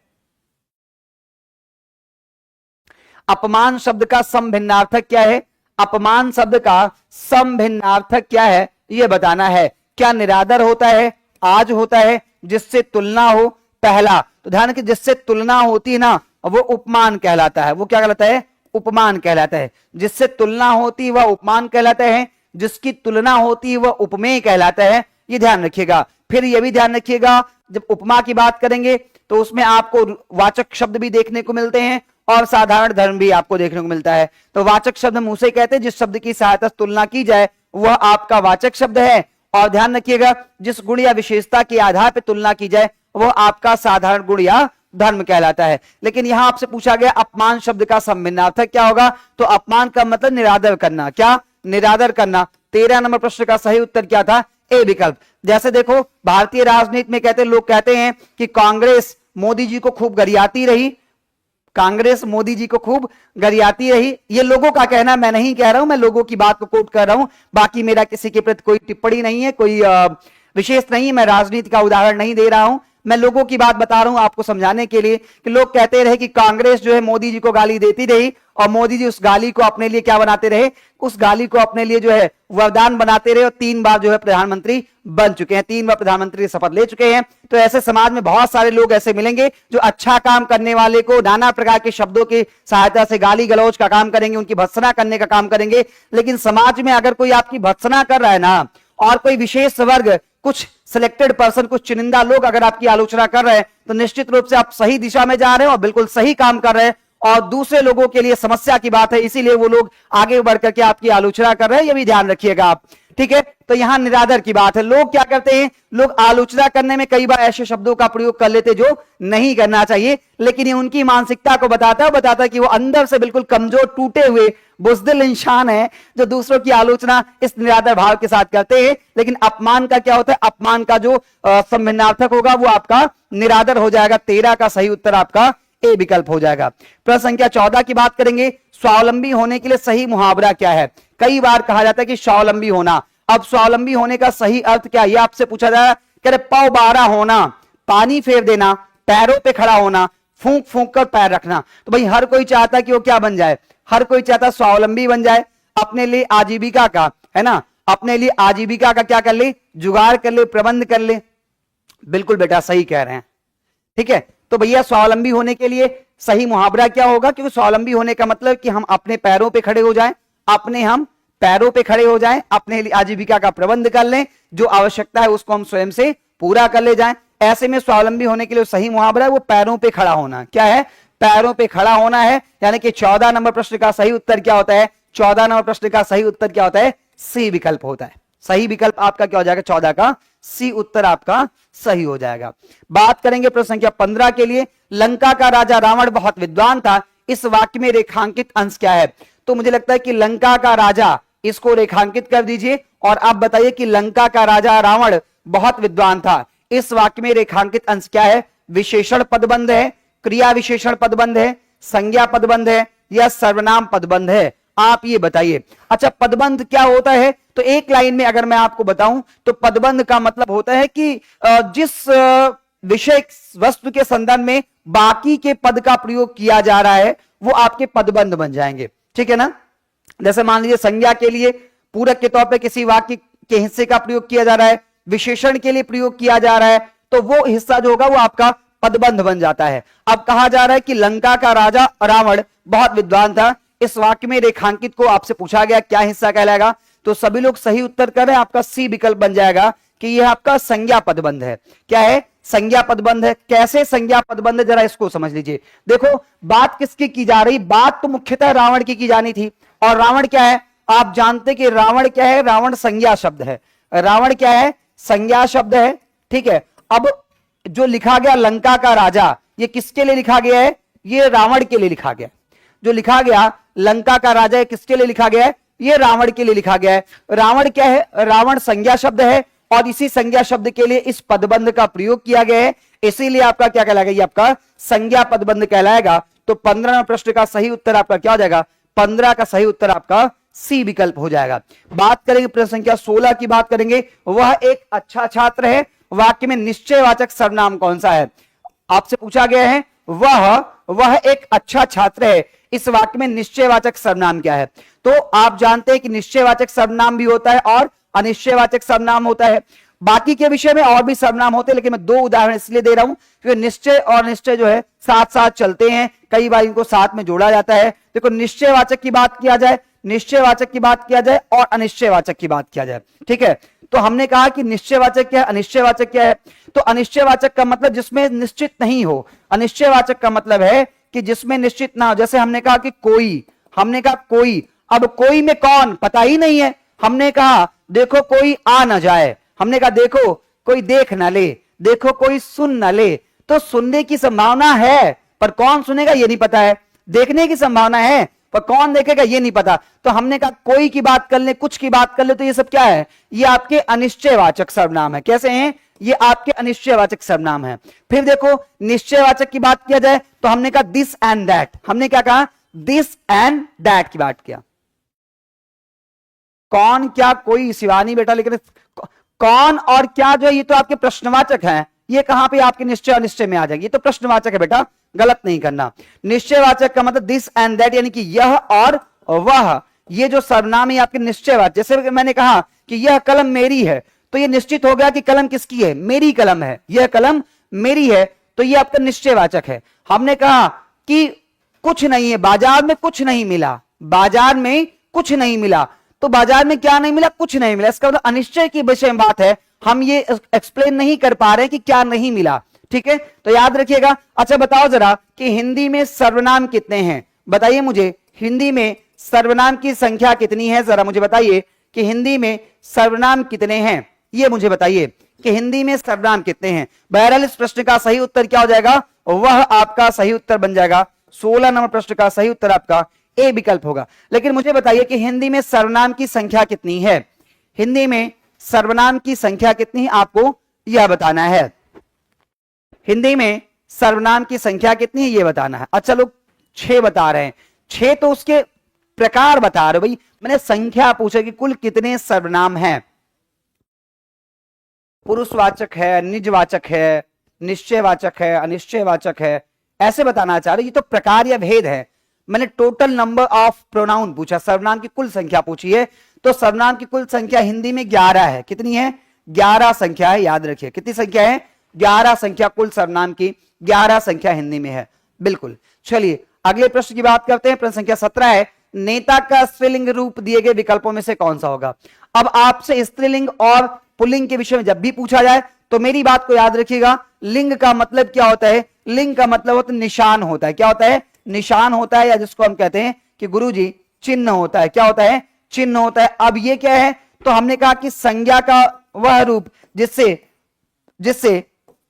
अपमान शब्द का समभिन्नार्थक क्या है? अपमान शब्द का समभिन्नार्थक क्या है यह बताना है। क्या निरादर होता है, आज होता है, जिससे तुलना हो? पहला तो ध्यान रखिए, जिससे तुलना होती है ना वो उपमान कहलाता है। वो क्या कहलाता है? उपमान कहलाता है। जिससे तुलना होती है वह उपमान कहलाता है, जिसकी तुलना होती है वह उपमेय कहलाता है। ये ध्यान रखिएगा। फिर यह भी ध्यान रखिएगा जब उपमा की बात करेंगे तो उसमें आपको वाचक शब्द भी देखने को मिलते हैं और साधारण धर्म भी आपको देखने को मिलता है। तो वाचक शब्द मुंह से कहते हैं जिस शब्द की सहायता से तुलना की जाए वह आपका वाचक शब्द है। और ध्यान रखिएगा जिस गुण या विशेषता के आधार पर तुलना की जाए वह आपका साधारण गुण या धर्म कहलाता है। लेकिन यहां आपसे पूछा गया अपमान शब्द का सम्मिन्नार्थक क्या होगा, तो अपमान का मतलब निरादर करना, क्या निरादर करना। 13 नंबर प्रश्न का सही उत्तर क्या था, ए विकल्प। जैसे देखो भारतीय राजनीति में कहते लोग कहते हैं कि कांग्रेस मोदी जी को खूब गरियाती रही, कांग्रेस मोदी जी को खूब गरियाती रही, ये लोगों का कहना, मैं नहीं कह रहा हूं, मैं लोगों की बात को कोट कर रहा हूं, बाकी मेरा किसी के प्रति कोई टिप्पणी नहीं है, कोई विशेष नहीं है, मैं राजनीति का उदाहरण नहीं दे रहा हूं, मैं लोगों की बात बता रहा हूं आपको समझाने के लिए कि लोग कहते रहे कि कांग्रेस जो है मोदी जी को गाली देती रही और मोदी जी उस गाली को अपने लिए क्या बनाते रहे, उस गाली को अपने लिए जो है वरदान बनाते रहे और 3 बार जो है प्रधानमंत्री बन चुके हैं, 3 बार प्रधानमंत्री शपथ ले चुके हैं। तो ऐसे समाज में बहुत सारे लोग ऐसे मिलेंगे जो अच्छा काम करने वाले को नाना प्रकार के शब्दों की सहायता से गाली गलौज का काम करेंगे, उनकी भर्त्सना करने का काम करेंगे। लेकिन समाज में अगर कोई आपकी भर्त्सना कर रहा है ना, और कोई विशेष वर्ग, कुछ सिलेक्टेड पर्सन, कुछ चुनिंदा लोग अगर आपकी आलोचना कर रहे हैं, तो निश्चित रूप से आप सही दिशा में जा रहे हैं और बिल्कुल सही काम कर रहे हैं, और दूसरे लोगों के लिए समस्या की बात है, इसीलिए वो लोग आगे बढ़ करके आपकी आलोचना कर रहे हैं, ये भी ध्यान रखिएगा आप, ठीक है। तो यहां निरादर की बात है। लोग क्या करते हैं, लोग आलोचना करने में कई बार ऐसे शब्दों का प्रयोग कर लेते जो नहीं करना चाहिए, लेकिन ये उनकी मानसिकता को बताता है कि वो अंदर से बिल्कुल कमजोर, टूटे हुए, बुज़दिल इंसान है जो दूसरों की आलोचना इस निरादर भाव के साथ करते हैं। लेकिन अपमान का क्या होता है, अपमान का जो सम्मानार्थक होगा वो आपका निरादर हो जाएगा। 13 का सही उत्तर आपका ए विकल्प हो जाएगा। प्रश्न संख्या 14 की बात करेंगे, स्वावलंबी होने के लिए सही मुहावरा क्या है। कई बार कहा जाता है कि स्वावलंबी होना, अब स्वावलंबी होने का सही अर्थ क्या है, यह आपसे पूछा जाए। कह रहे पौ बारा होना, पानी फेर देना, पैरों पे खड़ा होना, फूंक फूंक कर पैर रखना। तो भाई हर कोई चाहता है कि वो क्या बन जाए, हर कोई चाहता है स्वावलंबी बन जाए, अपने लिए आजीविका का, है ना, अपने लिए आजीविका का क्या कर ले, जुगाड़ कर ले, प्रबंध कर ले। बिल्कुल बेटा सही कह रहे हैं, ठीक है। तो भैया स्वावलंबी होने के लिए सही मुहावरा क्या होगा, क्योंकि स्वावलंबी होने का मतलब कि हम अपने पैरों पे खड़े हो जाएं, हम पैरों पे खड़े हो जाएं, अपने लिए आजीविका का प्रबंध कर लें, जो आवश्यकता है उसको हम स्वयं से पूरा कर ले जाएं। ऐसे में स्वावलंबी होने के लिए सही मुहावरा है वो पैरों पे खड़ा होना। क्या है, पैरों पे खड़ा होना है। यानी कि 14 नंबर प्रश्न का सही उत्तर क्या होता है, 14 नंबर प्रश्न का सही उत्तर क्या होता है, सी विकल्प होता है। सही विकल्प आपका क्या हो जाएगा, 14 का सी उत्तर आपका सही हो जाएगा। बात करेंगे प्रश्न संख्या 15 के लिए, लंका का राजा रावण बहुत विद्वान था, इस वाक्य में रेखांकित अंश क्या है। तो मुझे लगता है कि लंका का राजा, इसको रेखांकित कर दीजिए और आप बताइए कि लंका का राजा रावण बहुत विद्वान था, इस वाक्य में रेखांकित अंश क्या है। विशेषण पदबंध है, क्रिया विशेषण पदबंध है, संज्ञा पदबंध है या सर्वनाम पदबंध है, आप ये बताइए। अच्छा पदबंध क्या होता है, तो एक लाइन में अगर मैं आपको बताऊं तो पदबंध का मतलब होता है कि जिस विषय वस्तु के संदर्भ में बाकी के पद का प्रयोग किया जा रहा है वो आपके पदबंध बन जाएंगे, ठीक है ना। जैसे मान लीजिए संज्ञा के लिए पूरक के तौर पे किसी वाक्य के हिस्से का प्रयोग किया जा रहा है, विशेषण के लिए प्रयोग किया जा रहा है, तो वो हिस्सा जो होगा वो आपका पदबंध बन जाता है। अब कहा जा रहा है कि लंका का राजा रावण बहुत विद्वान था, इस वाक्य में रेखांकित को आपसे पूछा गया क्या हिस्सा कहलाएगा, तो सभी लोग सही उत्तर कर रहे हैं, आपका सी विकल्प बन जाएगा कि यह आपका संज्ञा पदबंध है। क्या है, संज्ञा पदबंध है। कैसे संज्ञा पदबंध है जरा इसको समझ लीजिए। देखो बात किसकी की जा रही, बात तो मुख्यतः रावण की जानी थी, और रावण क्या है, आप जानते कि रावण क्या है, रावण संज्ञा शब्द है, रावण क्या है, संज्ञा शब्द है, ठीक है। अब जो लिखा गया लंका का राजा, ये किसके लिए लिखा गया है, ये रावण के लिए लिखा गया। जो लिखा गया लंका का राजा किसके लिए लिखा गया है, ये रावण के लिए लिखा गया है। रावण क्या है, रावण संज्ञा शब्द है और इसी संज्ञा शब्द के लिए इस पदबंध का प्रयोग किया गया है, इसीलिए आपका क्या कहलाएगा, ये आपका संज्ञा पदबंध कहलाएगा। तो 15 प्रश्न का सही उत्तर आपका क्या हो जाएगा, 15 का सही उत्तर आपका सी विकल्प हो जाएगा। बात करेंगे प्रश्न संख्या 16 की बात करेंगे, वह एक अच्छा छात्र है, वाक्य में निश्चयवाचक सर्वनाम कौन सा है। आपसे पूछा गया है वह एक अच्छा छात्र है, इस वाक्य में निश्चयवाचक सर्वनाम क्या है। तो आप जानते हैं कि निश्चयवाचक सर्वनाम भी होता है और अनिश्चयवाचक सर्वनाम होता है। बाकी के विषय में और भी सर्वनाम होते हैं, लेकिन मैं 2 उदाहरण इसलिए दे रहा हूं क्योंकि निश्चय और निश्चय जो है साथ साथ चलते हैं, कई बार इनको साथ में जोड़ा जाता है। देखो निश्चयवाचक की बात किया जाए, निश्चयवाचक की बात किया जाए और अनिश्चयवाचक की बात किया जाए, ठीक है। तो हमने कहा कि निश्चयवाचक क्या है, अनिश्चयवाचक क्या है। तो अनिश्चयवाचक का मतलब जिसमें निश्चित नहीं हो, अनिश्चयवाचक का मतलब है कि जिसमें निश्चित ना हो। जैसे हमने कहा कि कोई, हमने कहा कोई, अब कोई में कौन पता ही नहीं है। हमने कहा देखो कोई आ ना जाए, हमने कहा देखो कोई देख ना ले, देखो कोई सुन ना ले, तो सुनने की संभावना है पर कौन सुनेगा ये नहीं पता है, देखने की संभावना है पर कौन देखेगा ये नहीं पता। तो हमने कहा कोई की बात कर ले, कुछ की बात कर ले, तो ये सब क्या है, ये आपके अनिश्चयवाचक सर्वनाम है। कैसे हैं, ये आपके अनिश्चयवाचक सर्वनाम है। फिर देखो निश्चयवाचक की बात किया जाए तो हमने कहा दिस एंड दैट, हमने क्या कहा, दिस एंड दैट की बात किया। कौन क्या कोई शिवानी बेटा, लेकिन कौन और क्या जो है ये तो आपके प्रश्नवाचक हैं, ये कहां पे आपके निश्चय अनिश्चय में आ जाएगी, ये तो प्रश्नवाचक है बेटा, गलत नहीं करना। निश्चयवाचक का मतलब दिस एंड दैट, यानी कि यह और वह, ये जो सर्वनाम है आपके निश्चयवाचक। जैसे मैंने कहा कि यह कलम मेरी है, तो ये निश्चित हो गया कि कलम किसकी है, मेरी कलम है, यह कलम मेरी है, तो ये आपका निश्चयवाचक है। हमने कहा कि कुछ नहीं है, बाजार में कुछ नहीं मिला, बाजार में कुछ नहीं मिला, तो बाजार में क्या नहीं मिला, कुछ नहीं मिला, इसका मतलब अनिश्चय की विषय में बात है, हम ये एक्सप्लेन नहीं कर पा रहे कि क्या नहीं मिला। ठीक है, तो याद रखिएगा। अच्छा बताओ जरा कि हिंदी में सर्वनाम कितने हैं, बताइए मुझे, हिंदी में सर्वनाम की संख्या कितनी है, जरा मुझे बताइए कि हिंदी में सर्वनाम कितने हैं, ये मुझे बताइए कि हिंदी में सर्वनाम कितने हैं। बहरहाल इस प्रश्न का सही उत्तर क्या हो जाएगा, वह आपका सही उत्तर बन जाएगा। 16 नंबर प्रश्न का सही उत्तर आपका ए विकल्प होगा। लेकिन मुझे बताइए कि हिंदी में सर्वनाम की संख्या कितनी है, हिंदी में सर्वनाम की संख्या कितनी है, आपको यह बताना है। हिंदी में सर्वनाम की संख्या कितनी है ये बताना है। अच्छा लोग 6 बता रहे हैं, 6 तो उसके प्रकार बता रहे हो भाई, मैंने संख्या पूछा कि कुल कितने सर्वनाम हैं। पुरुषवाचक है, निजवाचक है, निश्चयवाचक है, अनिश्चयवाचक है, ऐसे बताना चाह रहे, ये तो प्रकार या भेद है। मैंने टोटल नंबर ऑफ प्रोनाउन पूछा, सर्वनाम की कुल संख्या पूछी है, तो सर्वनाम की कुल संख्या हिंदी में 11 है। कितनी है, 11 संख्या है, याद रखिए कितनी संख्या है, 11 संख्या, कुल सर्वनाम की 11 संख्या हिंदी में है। बिल्कुल, चलिए अगले प्रश्न की बात करते हैं। प्रश्न संख्या 17 है, नेता का स्त्रीलिंग रूप दिए गए विकल्पों में से कौन सा होगा। अब आपसे स्त्रीलिंग और पुल्लिंग के विषय में जब भी पूछा जाए तो मेरी बात को याद रखिएगा, लिंग का मतलब क्या होता है, लिंग का मतलब होता है निशान होता है। क्या होता है, निशान होता है, या जिसको हम कहते हैं कि गुरुजी चिन्ह होता है। क्या होता है, चिन्ह होता है। अब ये क्या है, तो हमने कहा कि संज्ञा का वह रूप जिससे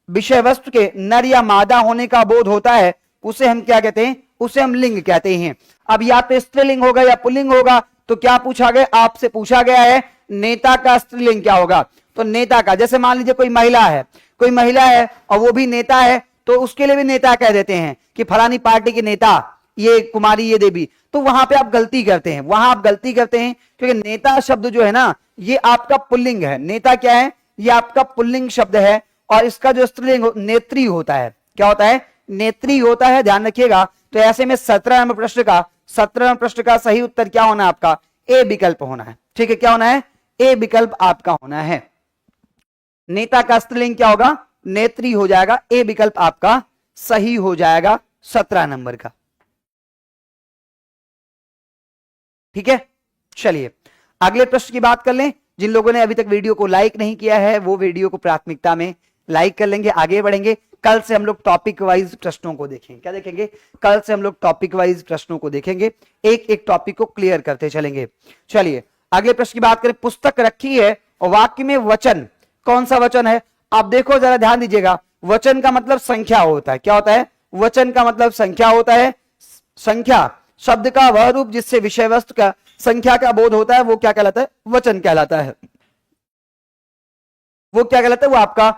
विषय वस्तु के नर या मादा होने का बोध होता है, उसे हम क्या कहते हैं, उसे हम लिंग कहते हैं। अब या तो स्त्रीलिंग होगा या पुल्लिंग होगा, तो क्या पूछा गया, आपसे पूछा गया है नेता का स्त्रीलिंग क्या होगा। तो नेता का, जैसे मान लीजिए कोई महिला है और वो भी नेता है, तो उसके लिए भी नेता कह देते हैं कि फलानी पार्टी के नेता ये कुमारी ये देवी, तो वहां पे आप गलती करते हैं, क्योंकि नेता शब्द जो है ना ये आपका पुल्लिंग है। नेता क्या है, ये आपका पुल्लिंग शब्द है, और इसका जो स्त्रीलिंग नेत्री होता है। क्या होता है, नेत्री होता है, ध्यान रखिएगा। तो ऐसे में 17 नंबर प्रश्न का सही उत्तर क्या होना है, आपका ए विकल्प होना है। ठीक है, क्या होना है, ए विकल्प आपका होना है। नेता का स्त्रीलिंग क्या होगा, नेत्री हो जाएगा, ए विकल्प आपका सही हो जाएगा 17 नंबर का। ठीक है, चलिए अगले प्रश्न की बात कर लें। जिन लोगों ने अभी तक वीडियो को लाइक नहीं किया है वो वीडियो को प्राथमिकता में लाइक कर लेंगे, आगे बढ़ेंगे। कल से हम लोग टॉपिक वाइज प्रश्नों को देखेंगे। क्या देखेंगे, कल से हम लोग टॉपिक वाइज प्रश्नों को देखेंगे, एक एक टॉपिक को क्लियर करते चलेंगे। चलिए अगले प्रश्न की बात करें। पुस्तक रखी है और वाक्य में वचन, कौन सा वचन है, आप देखो जरा ध्यान दीजिएगा। वचन का मतलब संख्या होता है। क्या होता है, वचन का मतलब संख्या होता है। संख्या शब्द का वह रूप जिससे विषय वस्तु का संख्या का बोध होता है, वो क्या कहलाता है, वचन कहलाता है। वो क्या कहलाता है, वो आपका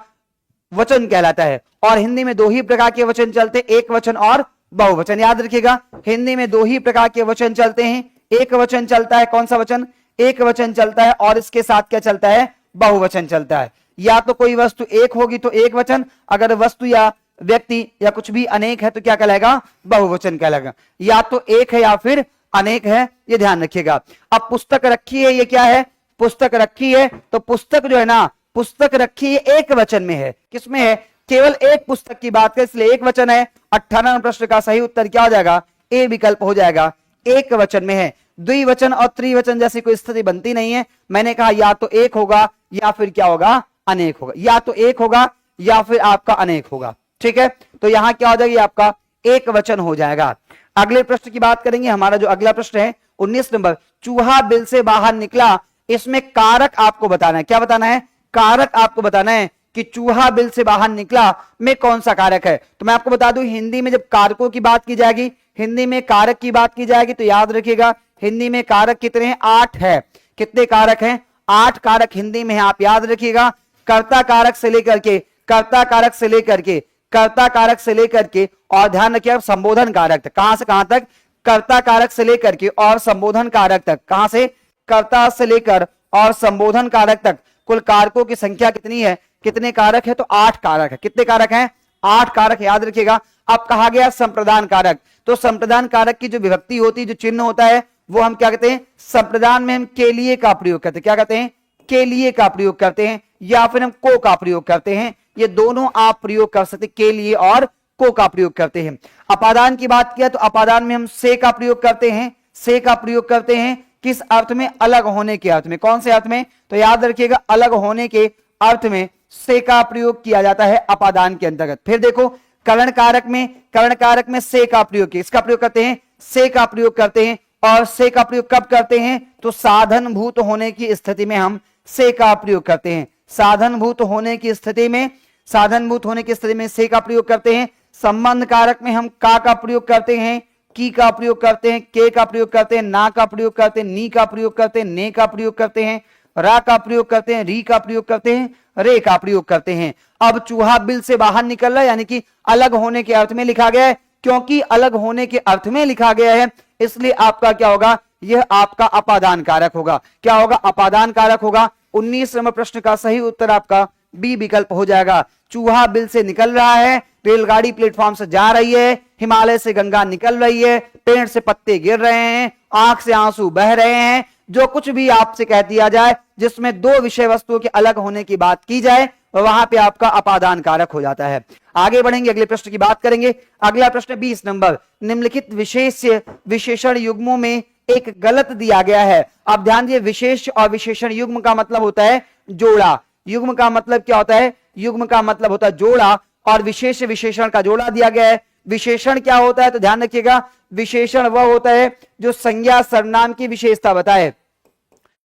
वचन कहलाता है। और हिंदी में 2 ही प्रकार के वचन चलते हैं, एक वचन और बहुवचन। याद रखिएगा, हिंदी में 2 ही प्रकार के वचन चलते हैं। एक वचन चलता है, कौन सा वचन, एक वचन चलता है, और इसके साथ क्या चलता है, बहुवचन चलता है। या तो कोई वस्तु एक होगी तो एक वचन, अगर वस्तु या व्यक्ति या कुछ भी अनेक है तो क्या कहलाएगा, बहुवचन कहलाएगा। या तो एक है या फिर अनेक है, ये ध्यान रखिएगा। अब पुस्तक रखी है, ये क्या है, पुस्तक रखी है, तो पुस्तक जो है ना, पुस्तक रखी है एक वचन में है। किसमें है, केवल एक पुस्तक की बात करें, इसलिए एक वचन है। 18 प्रश्न का सही उत्तर क्या हो जाएगा, ए विकल्प हो जाएगा, एक वचन में है। द्विवचन और त्रिवचन जैसी कोई स्थिति बनती नहीं है। मैंने कहा या तो एक होगा या फिर क्या होगा, अनेक होगा, या तो एक होगा या फिर आपका अनेक होगा। ठीक है, तो यहां क्या हो जाएगा, आपका एक वचन हो जाएगा। अगले प्रश्न की बात करेंगे। हमारा जो अगला प्रश्न है 19 नंबर, चूहा बिल से बाहर निकला, इसमें कारक आपको बताना है। क्या बताना है, कारक आपको बताना है कि चूहा बिल से बाहर निकला में कौन सा कारक है। तो मैं आपको बता दूं, हिंदी में जब कारकों की बात की जाएगी, हिंदी में कारक की बात की जाएगी, तो याद रखिएगा हिंदी में कारक कितने हैं, 8 है। कितने कारक हैं, 8 कारक हिंदी में है, आप याद रखिएगा। कर्ता कारक से लेकर के, कर्ता कारक से लेकर के, कर्ता कारक से लेकर के, और ध्यान रखिए संबोधन कारक तक। कहां से कहां तक, कर्ता कारक से लेकर के और संबोधन कारक तक। कहां से, कर्ता से लेकर और संबोधन कारक तक। कुल कारकों की संख्या कितनी है, कितने कारक है, तो 8 कारक है। कितने कारक हैं, 8 कारक, याद रखिएगा। अब कहा गया संप्रदान कारक, तो संप्रदान कारक की जो विभक्ति होती है, जो चिन्ह होता है, वो हम क्या कहते हैं, संप्रदान में हम के लिए का प्रयोग करते हैं। क्या कहते हैं, के लिए का प्रयोग करते हैं, या फिर हम को का प्रयोग करते हैं। ये दोनों आप प्रयोग कर सकते, के लिए और को का प्रयोग करते हैं। अपादान की बात किया तो अपादान में हम से का प्रयोग करते हैं। से का प्रयोग करते हैं किस अर्थ में, अलग होने के अर्थ में। कौन से अर्थ में, तो याद रखिएगा अलग होने के अर्थ में से का प्रयोग किया जाता है अपादान के अंतर्गत। फिर देखो करण कारक में, करण कारक में से का प्रयोग किया, इसका प्रयोग करते हैं, से का प्रयोग करते हैं। और से का प्रयोग कब करते हैं, तो साधनभूत होने की स्थिति में हम से का प्रयोग करते हैं। साधनभूत होने की स्थिति में, साधनभूत होने की स्थिति में से का प्रयोग करते हैं। संबंध कारक में हम का प्रयोग करते हैं, की का प्रयोग करते हैं, के का प्रयोग करते हैं, ना का प्रयोग करते हैं, नी का प्रयोग करते हैं, ने का प्रयोग करते हैं, रा का प्रयोग करते हैं, री का प्रयोग करते हैं, रे का प्रयोग करते हैं। अब चूहा बिल से बाहर निकल रहा है, यानी कि अलग होने के अर्थ में लिखा गया है। क्योंकि अलग होने के अर्थ में लिखा गया है, इसलिए आपका क्या होगा, यह आपका अपादान कारक होगा। क्या होगा, अपादान कारक होगा। 19 नंबर प्रश्न का सही उत्तर आपका बी विकल्प हो जाएगा। चूहा बिल से निकल रहा है, रेलगाड़ी प्लेटफॉर्म से जा रही है, हिमालय से गंगा निकल रही है, पेड़ से पत्ते गिर रहे हैं, आंख से आंसू बह रहे हैं। जो कुछ भी आपसे कह दिया जाए जिसमें दो विषय वस्तुओं के अलग होने की बात की जाए, वहां पे आपका अपादान कारक हो जाता है। आगे बढ़ेंगे, अगले प्रश्न की बात करेंगे। अगला प्रश्न 20 नंबर, निम्नलिखित विशेष विशेषण युग्मों में एक गलत दिया गया है। अब ध्यान दिए, विशेष और विशेषण युग्म का मतलब होता है जोड़ा। युग्म का मतलब क्या होता है, युग्म का मतलब होता है जोड़ा, और विशेष विशेषण का जोड़ा दिया गया है। विशेषण क्या होता है, तो ध्यान रखिएगा, विशेषण वह होता है जो संज्ञा सर्वनाम की विशेषता बताए।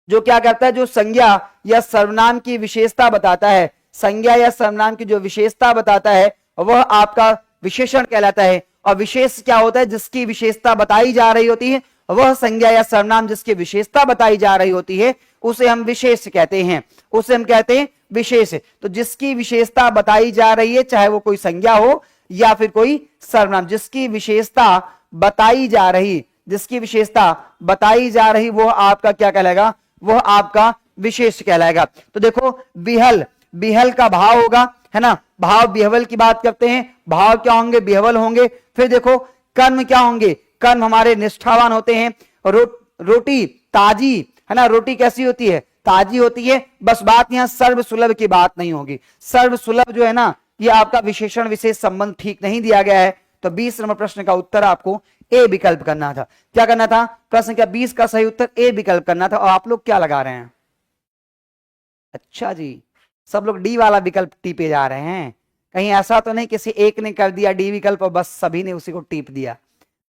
जो क्या करता है, जो संज्ञा या सर्वनाम की विशेषता बताता है, संज्ञा या सर्वनाम की जो विशेषता बताता है, वह आपका विशेषण कहलाता है। और विशेष क्या होता है, जिसकी विशेषता बताई जा रही होती है, वह संज्ञा या सर्वनाम जिसकी विशेषता बताई जा रही होती है, उसे हम विशेष कहते हैं। उसे हम कहते हैं विशेष। तो जिसकी विशेषता बताई जा रही है, चाहे वो कोई संज्ञा हो या फिर कोई सर्वनाम, जिसकी विशेषता बताई जा रही, जिसकी विशेषता बताई जा रही, वो आपका क्या कहलाएगा, वह आपका विशेष कहलाएगा। तो देखो बिहल, बिहल का भाव होगा, है ना, भाव बिहवल की बात करते हैं, भाव क्या होंगे, बिहवल होंगे। फिर देखो कर्म क्या होंगे, कर्म हमारे निष्ठावान होते हैं। रोटी ताजी, है ना, रोटी कैसी होती है, ताजी होती है। बस बात यहां सर्व सुलभ की बात नहीं होगी। सर्व सुलभ जो है ना, ये आपका विशेषण विशेष संबंध ठीक नहीं दिया गया है। तो 20 नंबर प्रश्न का उत्तर आपको ए विकल्प करना था। क्या करना था, प्रश्न का 20 का सही उत्तर ए विकल्प करना था। और आप लोग क्या लगा रहे हैं, अच्छा जी, सब लोग डी वाला विकल्प टीपे जा रहे हैं। कहीं ऐसा तो नहीं किसी एक ने कर दिया डी विकल्प और बस सभी ने उसी को टीप दिया।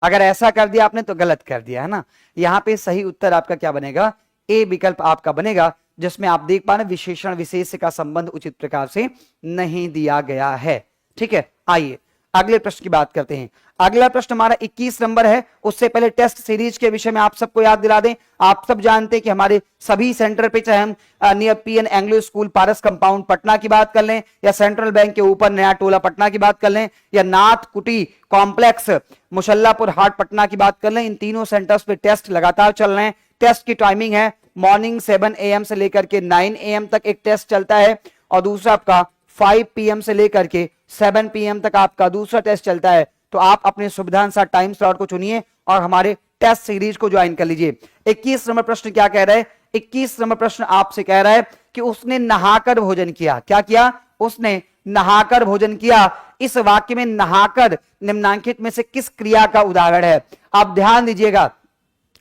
अगर ऐसा कर दिया आपने तो गलत कर दिया, है ना। यहां पे सही उत्तर आपका क्या बनेगा, ए विकल्प आपका बनेगा, जिसमें आप देख पा रहे विशेषण विशेष का संबंध उचित प्रकार से नहीं दिया गया है। ठीक है, आइए अगले प्रश्न की बात करते हैं। अगला प्रश्न हमारा 21 नंबर है। उससे पहले टेस्ट सीरीज के विषय में आप सबको याद दिला दें। आप सब जानते हैं कि हमारे सभी सेंटर पे, चाहे हम नियर पीएन एंग्लो स्कूल पारस कंपाउंड पटना की बात कर लें, या सेंट्रल बैंक के ऊपर नया टोला पटना की बात कर लें, या नाथ कुटी कॉम्प्लेक्स मुशल्लापुर हाट पटना की बात कर लें, इन तीनों सेंटर्स पे टेस्ट लगातार चल रहे हैं। टेस्ट की टाइमिंग है मॉर्निंग 7 AM से लेकर के 9 AM तक एक टेस्ट चलता है, और दूसरा आपका 5 PM से लेकर के 7 PM तक आपका दूसरा टेस्ट चलता है। तो आप अपने सुविधा अनुसार टाइम स्लॉट को चुनिए और हमारे टेस्ट सीरीज को ज्वाइन कर लीजिए। 21 नंबर प्रश्न क्या कह रहा है, 21 नंबर प्रश्न आपसे कह रहा है कि उसने नहाकर भोजन किया। क्या किया, उसने नहाकर भोजन किया। इस वाक्य में नहाकर निम्नांकित में से किस क्रिया का उदाहरण है। आप ध्यान दीजिएगा,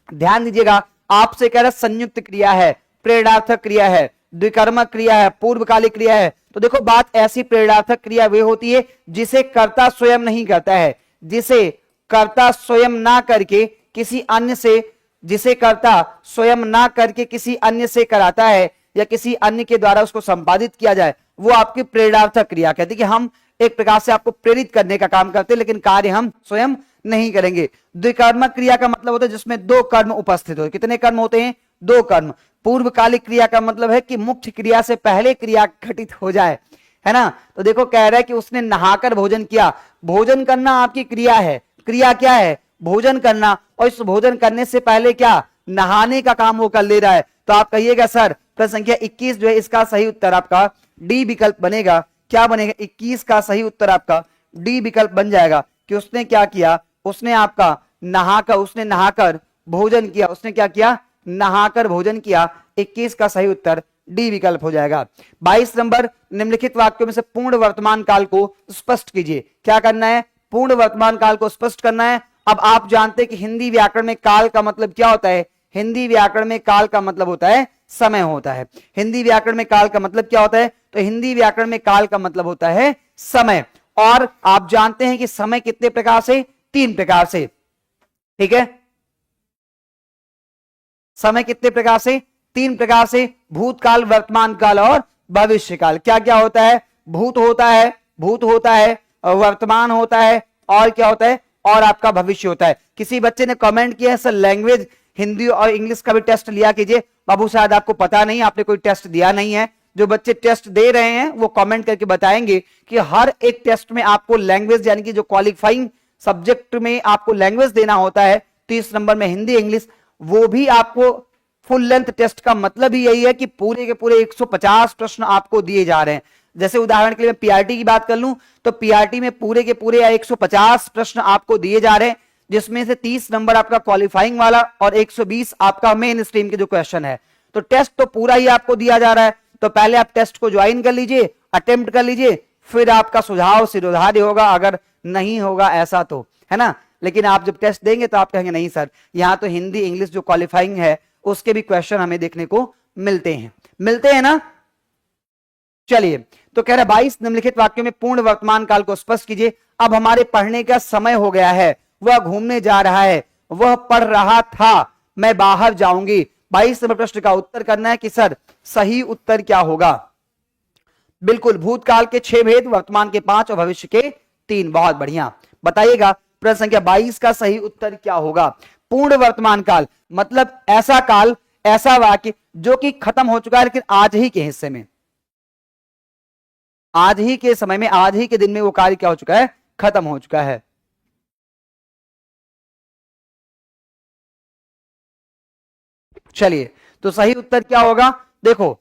ध्यान दीजिएगा, आपसे कह रहा है संयुक्त क्रिया है, प्रेरणार्थक क्रिया है, द्विकर्मक क्रिया है, पूर्वकालिक क्रिया है। तो देखो बात ऐसी, प्रेरणार्थक क्रिया वे होती है जिसे कर्ता स्वयं नहीं करता है, जिसे कर्ता स्वयं ना करके किसी अन्य से, जिसे कर्ता स्वयं ना करके किसी अन्य से कराता है या किसी अन्य के द्वारा उसको संपादित किया जाए, वो आपकी प्रेरणार्थक क्रिया कहती है कि हम एक प्रकार से आपको प्रेरित करने का काम करते हैं, लेकिन कार्य हम स्वयं नहीं करेंगे। द्विकर्मक क्रिया का मतलब होता है जिसमें दो कर्म उपस्थित हो। कितने कर्म होते हैं? दो कर्म। पूर्वकालिक क्रिया का मतलब है कि मुख्य क्रिया से पहले क्रिया घटित हो जाए, है ना। तो देखो कह रहा है कि उसने नहाकर भोजन किया। भोजन करना आपकी क्रिया है। क्रिया क्या है? भोजन करना। और इस भोजन करने से पहले क्या? नहाने का काम वो कर ले रहा है। तो आप कहिएगा सर प्रश्न संख्या 21 जो है इसका सही उत्तर आपका डी विकल्प बनेगा। क्या बनेगा? 21 का सही उत्तर आपका डी विकल्प बन जाएगा कि उसने क्या किया? उसने आपका नहाकर भोजन किया। उसने क्या किया? नहाकर भोजन किया। 21 का सही उत्तर डी विकल्प हो जाएगा। 22 नंबर, निम्नलिखित वाक्यों में से पूर्ण वर्तमान काल को स्पष्ट कीजिए। क्या करना है? पूर्ण वर्तमान काल को स्पष्ट करना है। अब आप जानते हैं कि हिंदी व्याकरण में काल का मतलब क्या होता है? हिंदी व्याकरण में काल का मतलब होता है समय होता है। हिंदी व्याकरण में काल का मतलब क्या होता है? तो हिंदी व्याकरण में काल का मतलब होता है समय। और आप जानते हैं कि समय कितने प्रकार से? 3 प्रकार से। ठीक है, समय कितने प्रकार से? 3 प्रकार से। भूतकाल, वर्तमान काल और भविष्य काल। क्या क्या होता है? भूत होता है, वर्तमान होता है, और क्या होता है? और आपका भविष्य होता है। किसी बच्चे ने कमेंट किया है सर लैंग्वेज हिंदी और इंग्लिश का भी टेस्ट लिया कीजिए। बाबू शायद आपको पता नहीं, आपने कोई टेस्ट दिया नहीं है। जो बच्चे टेस्ट दे रहे हैं वो कमेंट करके बताएंगे कि हर एक टेस्ट में आपको लैंग्वेज यानी कि जो क्वालिफाइंग सब्जेक्ट में आपको लैंग्वेज देना होता है 30 नंबर में हिंदी इंग्लिश, वो भी आपको फुल लेंथ टेस्ट का मतलब ही यही है कि पूरे के पूरे 150 प्रश्न आपको दिए जा रहे हैं। जैसे उदाहरण के लिए मैं पीआरटी की बात कर लूं तो पीआरटी में पूरे के पूरे 150 प्रश्न आपको दिए जा रहे हैं, जिसमें से 30 नंबर आपका क्वालिफाइंग वाला और 120 आपका मेन स्ट्रीम के जो क्वेश्चन है। तो टेस्ट तो पूरा ही आपको दिया जा रहा है। तो पहले आप टेस्ट को ज्वाइन कर लीजिए, अटेम्प्ट कर लीजिए, फिर आपका सुझाव सिरोधार्य होगा अगर नहीं होगा ऐसा तो, है ना। लेकिन आप जब टेस्ट देंगे तो आप कहेंगे नहीं सर यहां तो हिंदी इंग्लिश जो क्वालिफाइंग है उसके भी क्वेश्चन हमें देखने को मिलते हैं ना। चलिए, तो कह रहा है 22 निम्नलिखित वाक्यों में पूर्ण वर्तमान काल को स्पष्ट कीजिए। अब हमारे पढ़ने का समय हो गया है, वह घूमने जा रहा है, वह पढ़ रहा था, मैं बाहर जाऊंगी। 22 नंबर प्रश्न का उत्तर करना है कि सर सही उत्तर क्या होगा। बिल्कुल, भूतकाल के 6 भेद, वर्तमान के 5 और भविष्य के 3। बहुत बढ़िया, बताइएगा प्रश्न संख्या 22 का सही उत्तर क्या होगा। पूर्ण वर्तमान काल मतलब ऐसा काल, ऐसा वाक्य जो कि खत्म हो चुका है लेकिन आज ही के हिस्से में, आज ही के समय में, आज ही के दिन में वो कार्य क्या हो चुका है? खत्म हो चुका है। चलिए, तो सही उत्तर क्या होगा? देखो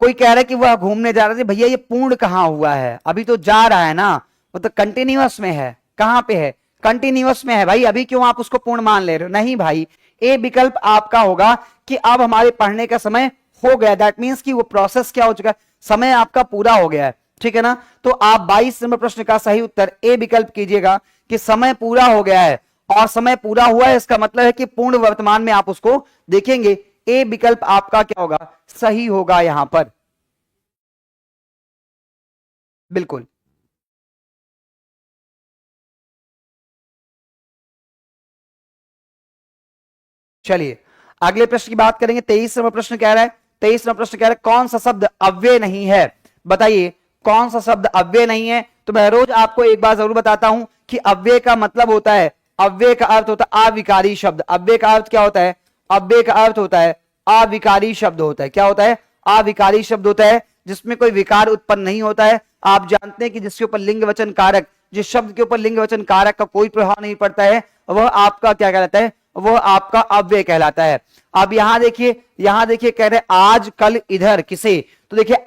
कोई कह रहा है कि वह घूमने जा रहा है। भैया ये पूर्ण कहां हुआ है? अभी तो जा रहा है ना, वो तो कंटिन्यूअस में है। कहां पे है? कंटिन्यूअस में है भाई। अभी क्यों आप उसको पूर्ण मान ले रहे हो? नहीं भाई, ए विकल्प आपका होगा कि अब हमारे पढ़ने का समय हो गया। दैट मींस कि वो प्रोसेस क्या हो चुका है? समय आपका पूरा हो गया है। ठीक है ना। तो आप 22 नंबर प्रश्न का सही उत्तर ए विकल्प कीजिएगा कि समय पूरा हो गया है। और समय पूरा हुआ है इसका मतलब है कि पूर्ण वर्तमान में आप उसको देखेंगे। ए विकल्प आपका क्या होगा? सही होगा यहां पर। बिल्कुल। चलिए अगले प्रश्न की बात करेंगे। 23 नंबर प्रश्न कह रहा है, 23 नंबर प्रश्न कह रहा है कौन सा शब्द अव्यय नहीं है? बताइए कौन सा शब्द अव्यय नहीं है। तो मैं रोज आपको एक बार जरूर बताता हूं कि अव्यय का मतलब होता है, अव्यय का अर्थ होता है अविकारी शब्द। अव्यय का अर्थ क्या होता है? अव्यय का अर्थ होता है अविकारी शब्द होता है। क्या होता है? अविकारी शब्द होता है जिसमें कोई विकार उत्पन्न नहीं होता है। आप जानते हैं कि जिसके ऊपर लिंग वचन कारक, जिस शब्द के ऊपर लिंग वचन कारक का कोई प्रभाव नहीं पड़ता है, वह आपका क्या कहलाता है? वह आपका अव्यय कहलाता है। अब यहां देखिए कह रहे आज कल इधर किसे? तो देखिए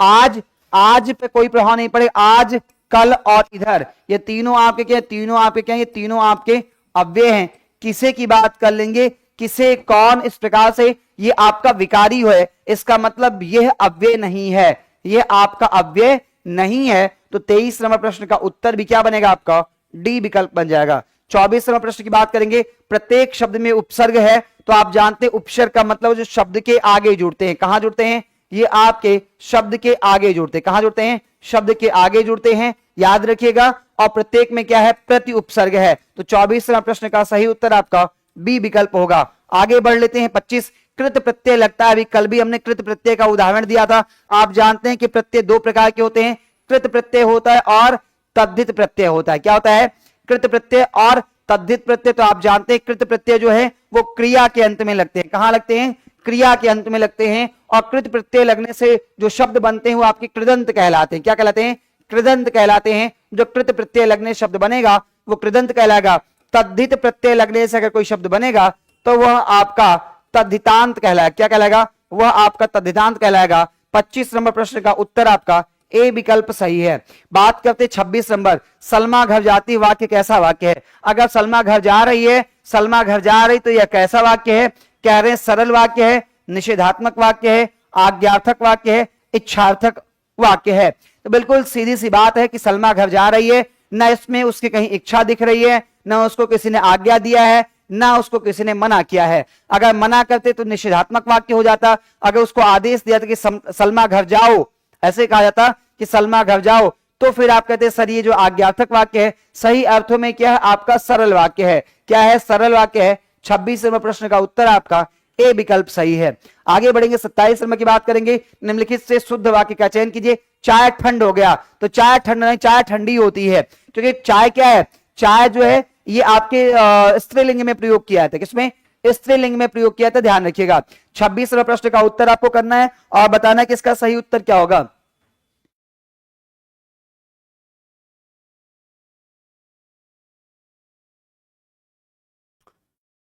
आज पे कोई प्रभाव नहीं पड़ेगा। आज कल और इधर ये तीनों आपके क्या? तीनों आपके क्या? ये तीनों आपके अव्यय हैं। किसे की बात कर लेंगे? किसे, कौन, इस प्रकार से ये आपका विकारी है, इसका मतलब यह अव्यय नहीं है, यह आपका अव्यय नहीं है। तो 23 नंबर प्रश्न का उत्तर भी क्या बनेगा आपका? डी विकल्प बन जाएगा। 24 नंबर प्रश्न की बात करेंगे। प्रत्येक शब्द में उपसर्ग है। तो आप जानते हैं उपसर्ग का मतलब जो शब्द के आगे जुड़ते हैं। कहां जुड़ते हैं? ये आपके शब्द के आगे जुड़ते हैं। कहां जुड़ते हैं? शब्द के आगे जुड़ते हैं, याद रखिएगा। और प्रत्येक में क्या है? प्रति उपसर्ग है। तो 24 प्रश्न का सही उत्तर आपका बी विकल्प होगा। आगे बढ़ लेते हैं 25। कृत प्रत्यय लगता है। अभी कल भी हमने कृत प्रत्यय का उदाहरण दिया था। आप जानते हैं कि प्रत्यय दो प्रकार के होते हैं, कृत प्रत्यय होता है और तद्धित प्रत्यय होता है। क्या होता है? कृत प्रत्यय और तद्धित प्रत्यय। तो आप जानते हैं कृत प्रत्यय जो है वो क्रिया के अंत में लगते हैं। कहां लगते हैं? क्रिया के अंत में लगते हैं। और कृत प्रत्यय लगने से जो शब्द बनते हैं वो आपके कृदंत कहलाते हैं। क्या कहलाते हैं? कृदंत कहलाते हैं। जो कृत प्रत्यय लगने शब्द बनेगा वो कृदंत कहलाएगा। तद्धित प्रत्यय लगने से अगर कोई शब्द बनेगा तो वह आपका तद्धितांत कहलाएगा। क्या कहलाएगा? वह आपका तद्धितांत कहलाएगा। 25 नंबर प्रश्न का उत्तर आपका ए विकल्प सही है। बात करते 26 नंबर, सलमा घर जाती वाक्य कैसा वाक्य है? अगर सलमा घर जा रही है, सलमा घर जा रही, तो यह कैसा वाक्य है? कह रहे हैं सरल वाक्य है, निषेधात्मक वाक्य है, आज्ञार्थक वाक्य है, इच्छार्थक वाक्य है। तो बिल्कुल सीधी सी बात है कि सलमा घर जा रही है, न इसमें उसकी कहीं इच्छा दिख रही है, न उसको किसी ने आज्ञा दिया है, ना उसको किसी ने मना किया है। अगर मना करते तो निषेधात्मक वाक्य हो जाता। अगर उसको आदेश दिया था कि सलमा घर जाओ, ऐसे कहा जाता कि सलमा घर जाओ, तो फिर आप कहते हैं सर ये जो आज्ञार्थक वाक्य है सही अर्थों में क्या है? आपका सरल वाक्य है। क्या है? सरल वाक्य है। 26 नंबर प्रश्न का उत्तर आपका ए विकल्प सही है। आगे बढ़ेंगे, 27 नंबर की बात करेंगे। निम्नलिखित से शुद्ध वाक्य का चयन कीजिए। चाय ठंड हो गया, तो चाय ठंड नहीं, चाय ठंडी होती है, क्योंकि चाय क्या है? चाय जो है ये आपके स्त्रीलिंग में प्रयोग किया था। किसमें? स्त्रीलिंग में प्रयोग किया था, ध्यान रखिएगा। 26 नंबर प्रश्न का उत्तर आपको करना है और बताना है कि इसका सही उत्तर क्या होगा।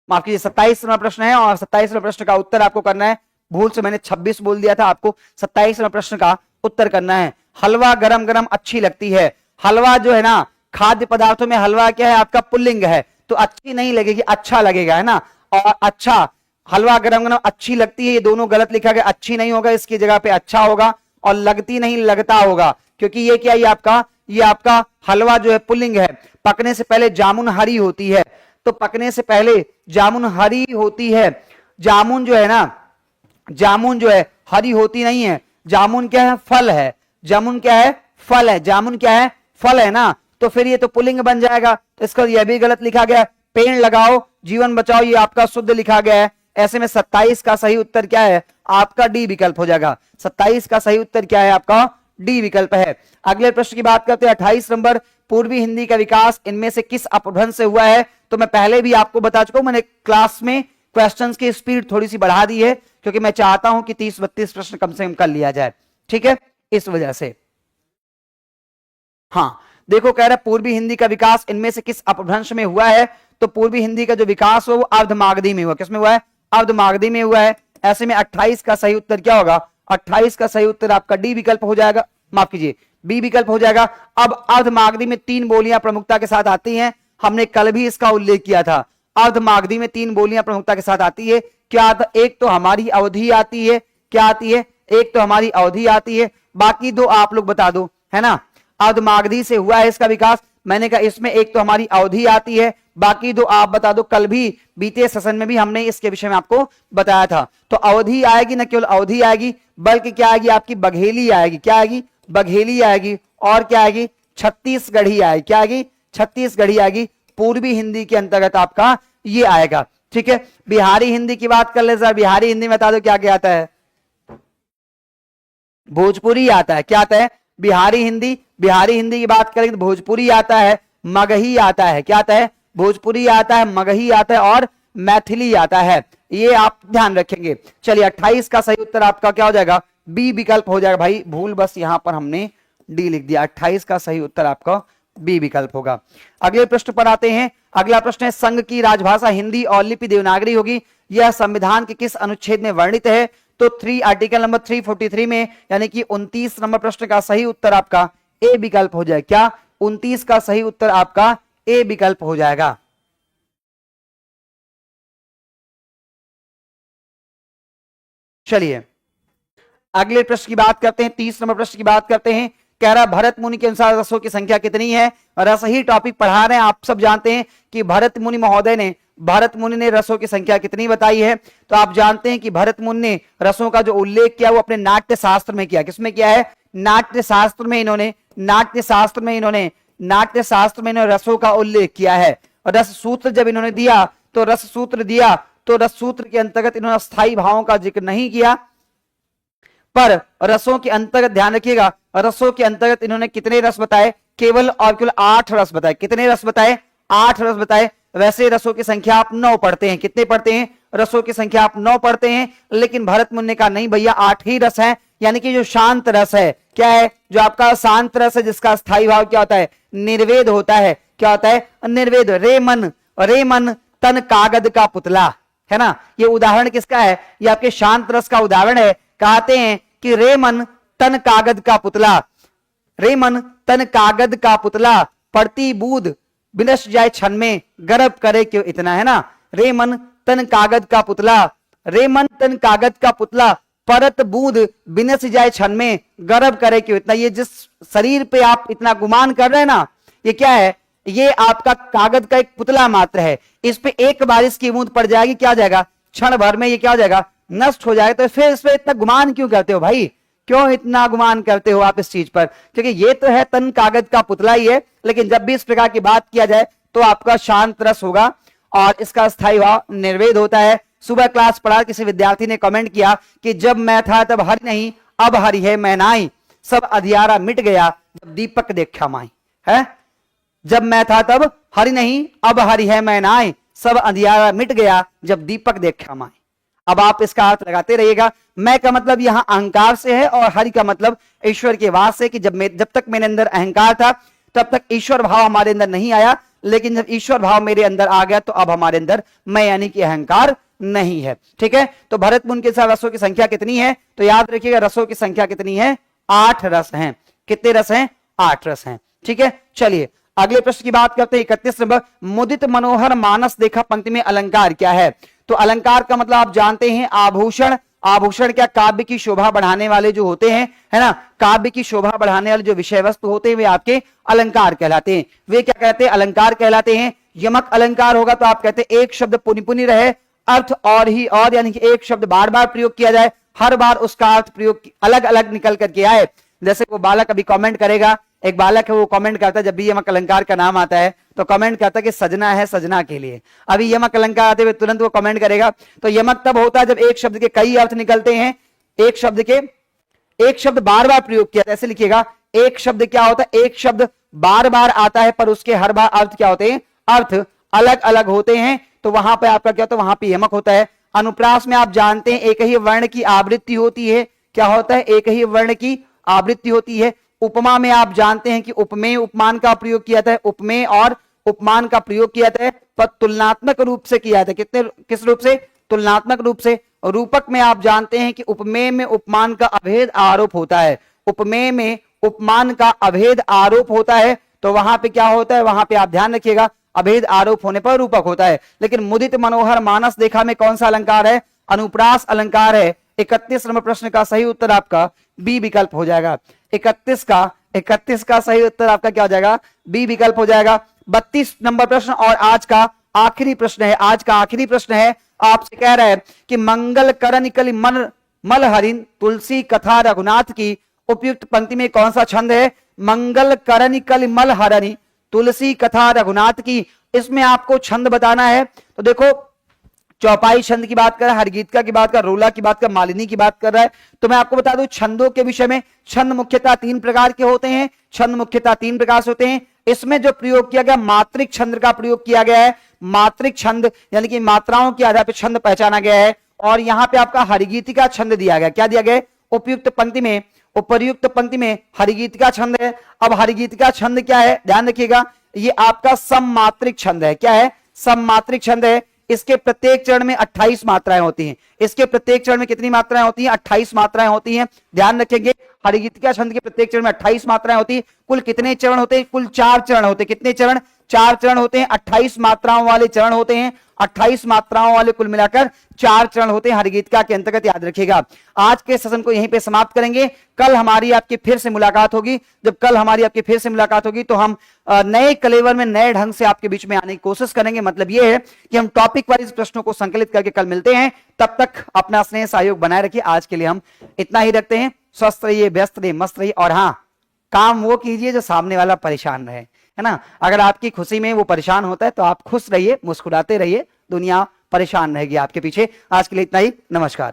माफ कीजिए, 27वां प्रश्न है और 27वें प्रश्न का उत्तर आपको करना है। भूल से मैंने 26 बोल दिया था, आपको 27वां प्रश्न का उत्तर करना है। हलवा गरम गरम अच्छी लगती है। हलवा जो है ना, खाद्य पदार्थों में हलवा क्या है? आपका पुल्लिंग है, तो अच्छी नहीं लगेगी, अच्छा लगेगा, है ना। और अच्छा, हलवा गरम गरम अच्छी लगती है, ये दोनों गलत लिखा गया। अच्छी नहीं होगा, इसकी जगह पे अच्छा होगा। और लगती नहीं, लगता होगा, क्योंकि ये क्या, ये आपका हलवा जो है पुल्लिंग है। पकने से पहले जामुन हरी होती है, तो पकने से पहले जामुन हरी होती है। जामुन जो है ना, जामुन जो है हरी होती नहीं है। जामुन क्या है? फल है। जामुन क्या है? फल है। जामुन क्या है? फल है ना, तो फिर ये तो पुल्लिंग बन जाएगा, तो इसका यह भी गलत लिखा गया। पेड़ लगाओ जीवन बचाओ, ये आपका शुद्ध लिखा गया है। ऐसे में 27 का सही उत्तर क्या है? आपका डी विकल्प हो जाएगा। 27 का सही उत्तर क्या है? आपका डी विकल्प है। अगले प्रश्न की बात करते हैं, 28 नंबर, पूर्वी हिंदी का विकास इनमें से किस अपभ्रंश से हुआ है? तो मैं पहले भी आपको बता चुका हूं, मैंने क्लास में क्वेश्चंस की स्पीड थोड़ी सी बढ़ा दी है, क्योंकि मैं चाहता हूं कि 30-32 प्रश्न कम से कम कर लिया जाए, ठीक है, इस वजह से। हाँ देखो, कह रहा है पूर्वी हिंदी का विकास इनमें से किस अपभ्रंश में हुआ है? तो पूर्वी हिंदी का जो विकास हो वो अर्धमागधी में हुआ। किसमें हुआ है? अर्धमागधी में हुआ है। ऐसे में 28 का सही उत्तर क्या होगा? 28 का सही उत्तर आपका डी विकल्प हो जाएगा, माफ कीजिए बी विकल्प हो जाएगा। अब अर्धमागधी में 3 बोलियां प्रमुखता के साथ आती हैं, हमने कल भी इसका उल्लेख किया था। अर्धमागधी में 3 बोलियां प्रमुखता के साथ आती है। क्या आता? एक तो हमारी अवधि आती है। क्या आती है? एक तो हमारी अवधि आती है, बाकी दो आप लोग बता दो, है ना। अर्धमागधी से हुआ है इसका विकास, मैंने कहा इसमें एक तो हमारी अवधि आती है, बाकी दो आप बता दो। कल भी बीते सेशन में भी हमने इसके विषय में आपको बताया था। तो अवधि आएगी, न केवल अवधि आएगी बल्कि क्या आएगी? आपकी बघेली आएगी। क्या आएगी? बघेली आएगी। और क्या आएगी? छत्तीसगढ़ी आएगी। क्या आएगी? छत्तीसगढ़ी आएगी। पूर्वी हिंदी के अंतर्गत आपका ये आएगा, ठीक है। बिहारी हिंदी की बात कर ले सर, बिहारी हिंदी में बता दो क्या क्या आता है? भोजपुरी आता है। क्या आता है? बिहारी हिंदी। बिहारी हिंदी की बात करेंगे तो भोजपुरी आता है, मगही आता है। क्या आता है? भोजपुरी आता है, मगही आता है और मैथिली आता है। ये आप ध्यान रखेंगे। चलिए 28 का सही उत्तर आपका क्या हो जाएगा? बी विकल्प हो जाएगा। भाई भूल बस यहां पर हमने डी लिख दिया। 28 का सही उत्तर आपका बी विकल्प होगा। अगले प्रश्न पर आते हैं। अगला प्रश्न है, संघ की राजभाषा हिंदी और लिपि देवनागरी होगी, यह संविधान के किस अनुच्छेद में वर्णित है? तो 3 आर्टिकल नंबर 343 में, यानी कि 29 नंबर प्रश्न का सही उत्तर आपका ए विकल्प हो जाए। क्या? 29 का सही उत्तर आपका ए विकल्प हो जाएगा। चलिए अगले प्रश्न की बात करते हैं, 30 नंबर प्रश्न की बात करते हैं। कह रहा भरत मुनि के अनुसार रसों की संख्या कितनी है? रस ही टॉपिक पढ़ा रहे हैं, आप सब जानते हैं कि भरत मुनि महोदय ने, भरत मुनि ने रसों की संख्या कितनी बताई है? तो आप जानते हैं कि भरत मुनि ने रसों का जो उल्लेख किया वो अपने नाट्य शास्त्र में किया। किसमें किया है? नाट्य शास्त्र में इन्होंने, नाट्य शास्त्र में इन्होंने, नाट्य शास्त्र में इन्होंने रसों का उल्लेख किया है। और रस सूत्र जब इन्होंने दिया तो रस सूत्र दिया तो रस सूत्र के अंतर्गत इन्होंने स्थायी भावों का जिक्र नहीं किया, पर रसों के अंतर्गत ध्यान रखिएगा, रसों के अंतर्गत इन्होंने कितने रस बताए? केवल और केवल 8 रस बताए। कितने रस बताए? 8 रस बताए। वैसे रसों की संख्या आप 9 पढ़ते हैं। कितने पढ़ते हैं? रसों की संख्या आप 9 पढ़ते हैं, लेकिन भरत मुनि ने कहा नहीं भैया 8 ही रस हैं। यानी कि जो शांत रस है, क्या है? जो आपका शांत रस है, जिसका स्थायी भाव क्या होता है? निर्वेद होता है। क्या होता है? निर्वेद। रेमन तन कागज का पुतला, है ना? ये उदाहरण किसका है? ये आपके शांत रस का उदाहरण है। कहते हैं कि रेमन तन कागज का पुतला, रेमन तन कागज का पुतला, पड़ती बूंद बिनस जाए क्षण में, गर्व करे क्यों इतना, है ना? रेमन तन कागज का पुतला, रेमन तन कागज का पुतला, परत बूंद बिनस जाए क्षण में, गर्व करे क्यों इतना। ये जिस शरीर पे आप इतना गुमान कर रहे हैं ना, ये क्या है? ये आपका कागज का एक पुतला मात्र है। इस पे एक बारिश की बूंद पड़ जाएगी, क्या हो जाएगा? क्षण भर में ये क्या हो जाएगा? नष्ट हो जाएगा। तो फिर इस पे इतना गुमान क्यों करते हो भाई? क्यों इतना गुमान करते हो आप इस चीज पर? क्योंकि ये तो है तन कागज का पुतला ही है, लेकिन जब भी इस प्रकार की बात किया जाए तो आपका शांत रस होगा और इसका स्थायी भाव निर्वेद होता है। सुबह क्लास पढ़ा, किसी विद्यार्थी ने कमेंट किया कि जब मैं था तब हरि नहीं, अब हरि है मैं नाई, सब अधियारा मिट गया जब दीपक देखा माई। है, जब मैं था तब हरि नहीं, अब हरि है मैं नाई, सब अंधियारा मिट गया जब दीपक देखा माई। अब आप इसका अर्थ लगाते रहिएगा। मैं का मतलब यहां अहंकार से है और हरि का मतलब ईश्वर के वास से, कि जब तक मेरे अंदर अहंकार था तब तक ईश्वर भाव हमारे अंदर नहीं आया, लेकिन जब ईश्वर भाव मेरे अंदर आ गया तो अब हमारे अंदर मैं यानी कि अहंकार नहीं है। ठीक है, तो भरत मुनि के साथ रसों की संख्या कितनी है? तो याद रखिएगा रसों की संख्या कितनी है? 8 रस हैं। कितने रस हैं? 8 रस हैं। ठीक है, चलिए अगले प्रश्न की बात करते हैं। 31 नंबर, मुदित मनोहर मानस देखा पंक्ति में अलंकार क्या है? तो अलंकार का मतलब आप जानते हैं आभूषण। आभूषण क्या? काव्य की शोभा बढ़ाने वाले जो होते हैं, है ना? काव्य की शोभा बढ़ाने वाले जो विषय वस्तु होते हैं वे आपके अलंकार कहलाते हैं। वे क्या कहते हैं? अलंकार कहलाते हैं। यमक अलंकार होगा तो आप कहते हैं एक शब्द पुनि पुनि रहे, अर्थ और ही और, यानी कि एक शब्द बार बार प्रयोग किया जाए, हर बार उसका अर्थ प्रयोग अलग अलग निकल करके आए। जैसे वो बालक अभी कमेंट करेगा, एक बालक है वो कमेंट करता है जब भी यमक अलंकार का नाम आता है तो कमेंट करता है कि सजना है सजना के लिए। अभी यमक अलंकार आते हुए तुरंत वो कमेंट करेगा। तो यमक तब होता है जब एक शब्द के कई अर्थ निकलते हैं, एक शब्द बार बार प्रयोग किया। ऐसे लिखिएगा, एक शब्द क्या होता है? एक शब्द बार बार आता है पर उसके हर बार अर्थ क्या होते हैं? अर्थ अलग अलग होते हैं। तो वहां पर आपका क्या होता है? वहां पर यमक होता है। अनुप्रास में आप जानते हैं एक ही वर्ण की आवृत्ति होती है। क्या होता है? एक ही वर्ण की आवृत्ति होती है। उपमा में आप जानते हैं कि उपमेय उपमान का प्रयोग किया था, उपमेय और उपमान का प्रयोग किया था, पर तुलनात्मक रूप से किया था। किस रूप से? तुलनात्मक रूप से। रूपक में आप जानते हैं कि उपमेय में उपमान का अभेद आरोप होता है। उपमेय में उपमान का अभेद आरोप होता है, तो वहां पे क्या होता है? वहां पे आप ध्यान रखिएगा, अभेद आरोप होने पर रूपक होता है। लेकिन मुदित मनोहर मानस देखा में कौन सा अलंकार है? अनुप्रास अलंकार है। 31 नंबर प्रश्न का सही उत्तर आपका बी विकल्प हो जाएगा। 31 का सही उत्तर आपका क्या हो जाएगा? बी विकल्प हो जाएगा। 32 नंबर प्रश्न और आज का आखिरी प्रश्न है। आज का आखिरी प्रश्न है, आपसे कह रहा है कि मंगल करण कलि मन मल हरिन तुलसी कथा रघुनाथ की उपयुक्त पंक्ति में कौन सा छंद है? मंगल करण कलि मल हरनि तुलसी कथा रघुनाथ की। इसमें आपको छंद बताना है। तो देखो, चौपाई छंद की बात कर रहा है, हरगीतिका की बात कर, रोला की बात कर, मालिनी की बात कर रहा है। तो मैं आपको बता दूं छंदों के विषय में, छंद मुख्यतः 3 प्रकार के होते हैं। छंद मुख्यतः 3 प्रकार से होते हैं। इसमें जो प्रयोग किया गया मात्रिक छंद का प्रयोग किया गया है। मात्रिक छंद यानी कि मात्राओं के आधार पर छंद पहचाना गया है। और यहाँ पे आपका हरिगीतिका छंद दिया गया। क्या दिया गया? उपयुक्त पंक्ति में, उपर्युक्त पंक्ति में हरिगीतिका छंद है। अब हरिगीतिका छंद क्या है? ध्यान रखिएगा, ये आपका सममात्रिक छंद है। क्या है? सममात्रिक छंद है। इसके प्रत्येक चरण में 28 मात्राएं होती हैं। इसके प्रत्येक चरण में कितनी मात्राएं होती हैं? 28 मात्राएं होती हैं। ध्यान रखेंगे, हरिगीतिका छंद के प्रत्येक चरण में 28 मात्राएं होती हैं। कुल कितने चरण होते हैं? कुल 4 चरण होते हैं। कितने चरण? 4 चरण होते हैं। 28 मात्राओं वाले चरण होते हैं। 28 मात्राओं वाले कुल मिलाकर 4 चरण होते हैं हरिगीतिका के अंतर्गत, याद रखिएगा। आज के सेशन को यहीं पे समाप्त करेंगे। कल हमारी आपकी फिर से मुलाकात होगी। जब कल हमारी आपकी फिर से मुलाकात होगी तो हम नए कलेवर में नए ढंग से आपके बीच में आने की कोशिश करेंगे। मतलब ये है कि हम टॉपिक वाइज प्रश्नों को संकलित करके कल मिलते हैं। तब तक अपना स्नेह सहयोग बनाए रखिए। आज के लिए हम इतना ही रखते हैं। स्वस्थ रहिए, व्यस्त रहिए, मस्त रहिए, और हाँ, काम वो कीजिए जो सामने वाला परेशान रहे, है ना। अगर आपकी खुशी में वो परेशान होता है तो आप खुश रहिए, मुस्कुराते रहिए, दुनिया परेशान रहेगी आपके पीछे। आज के लिए इतना ही, नमस्कार।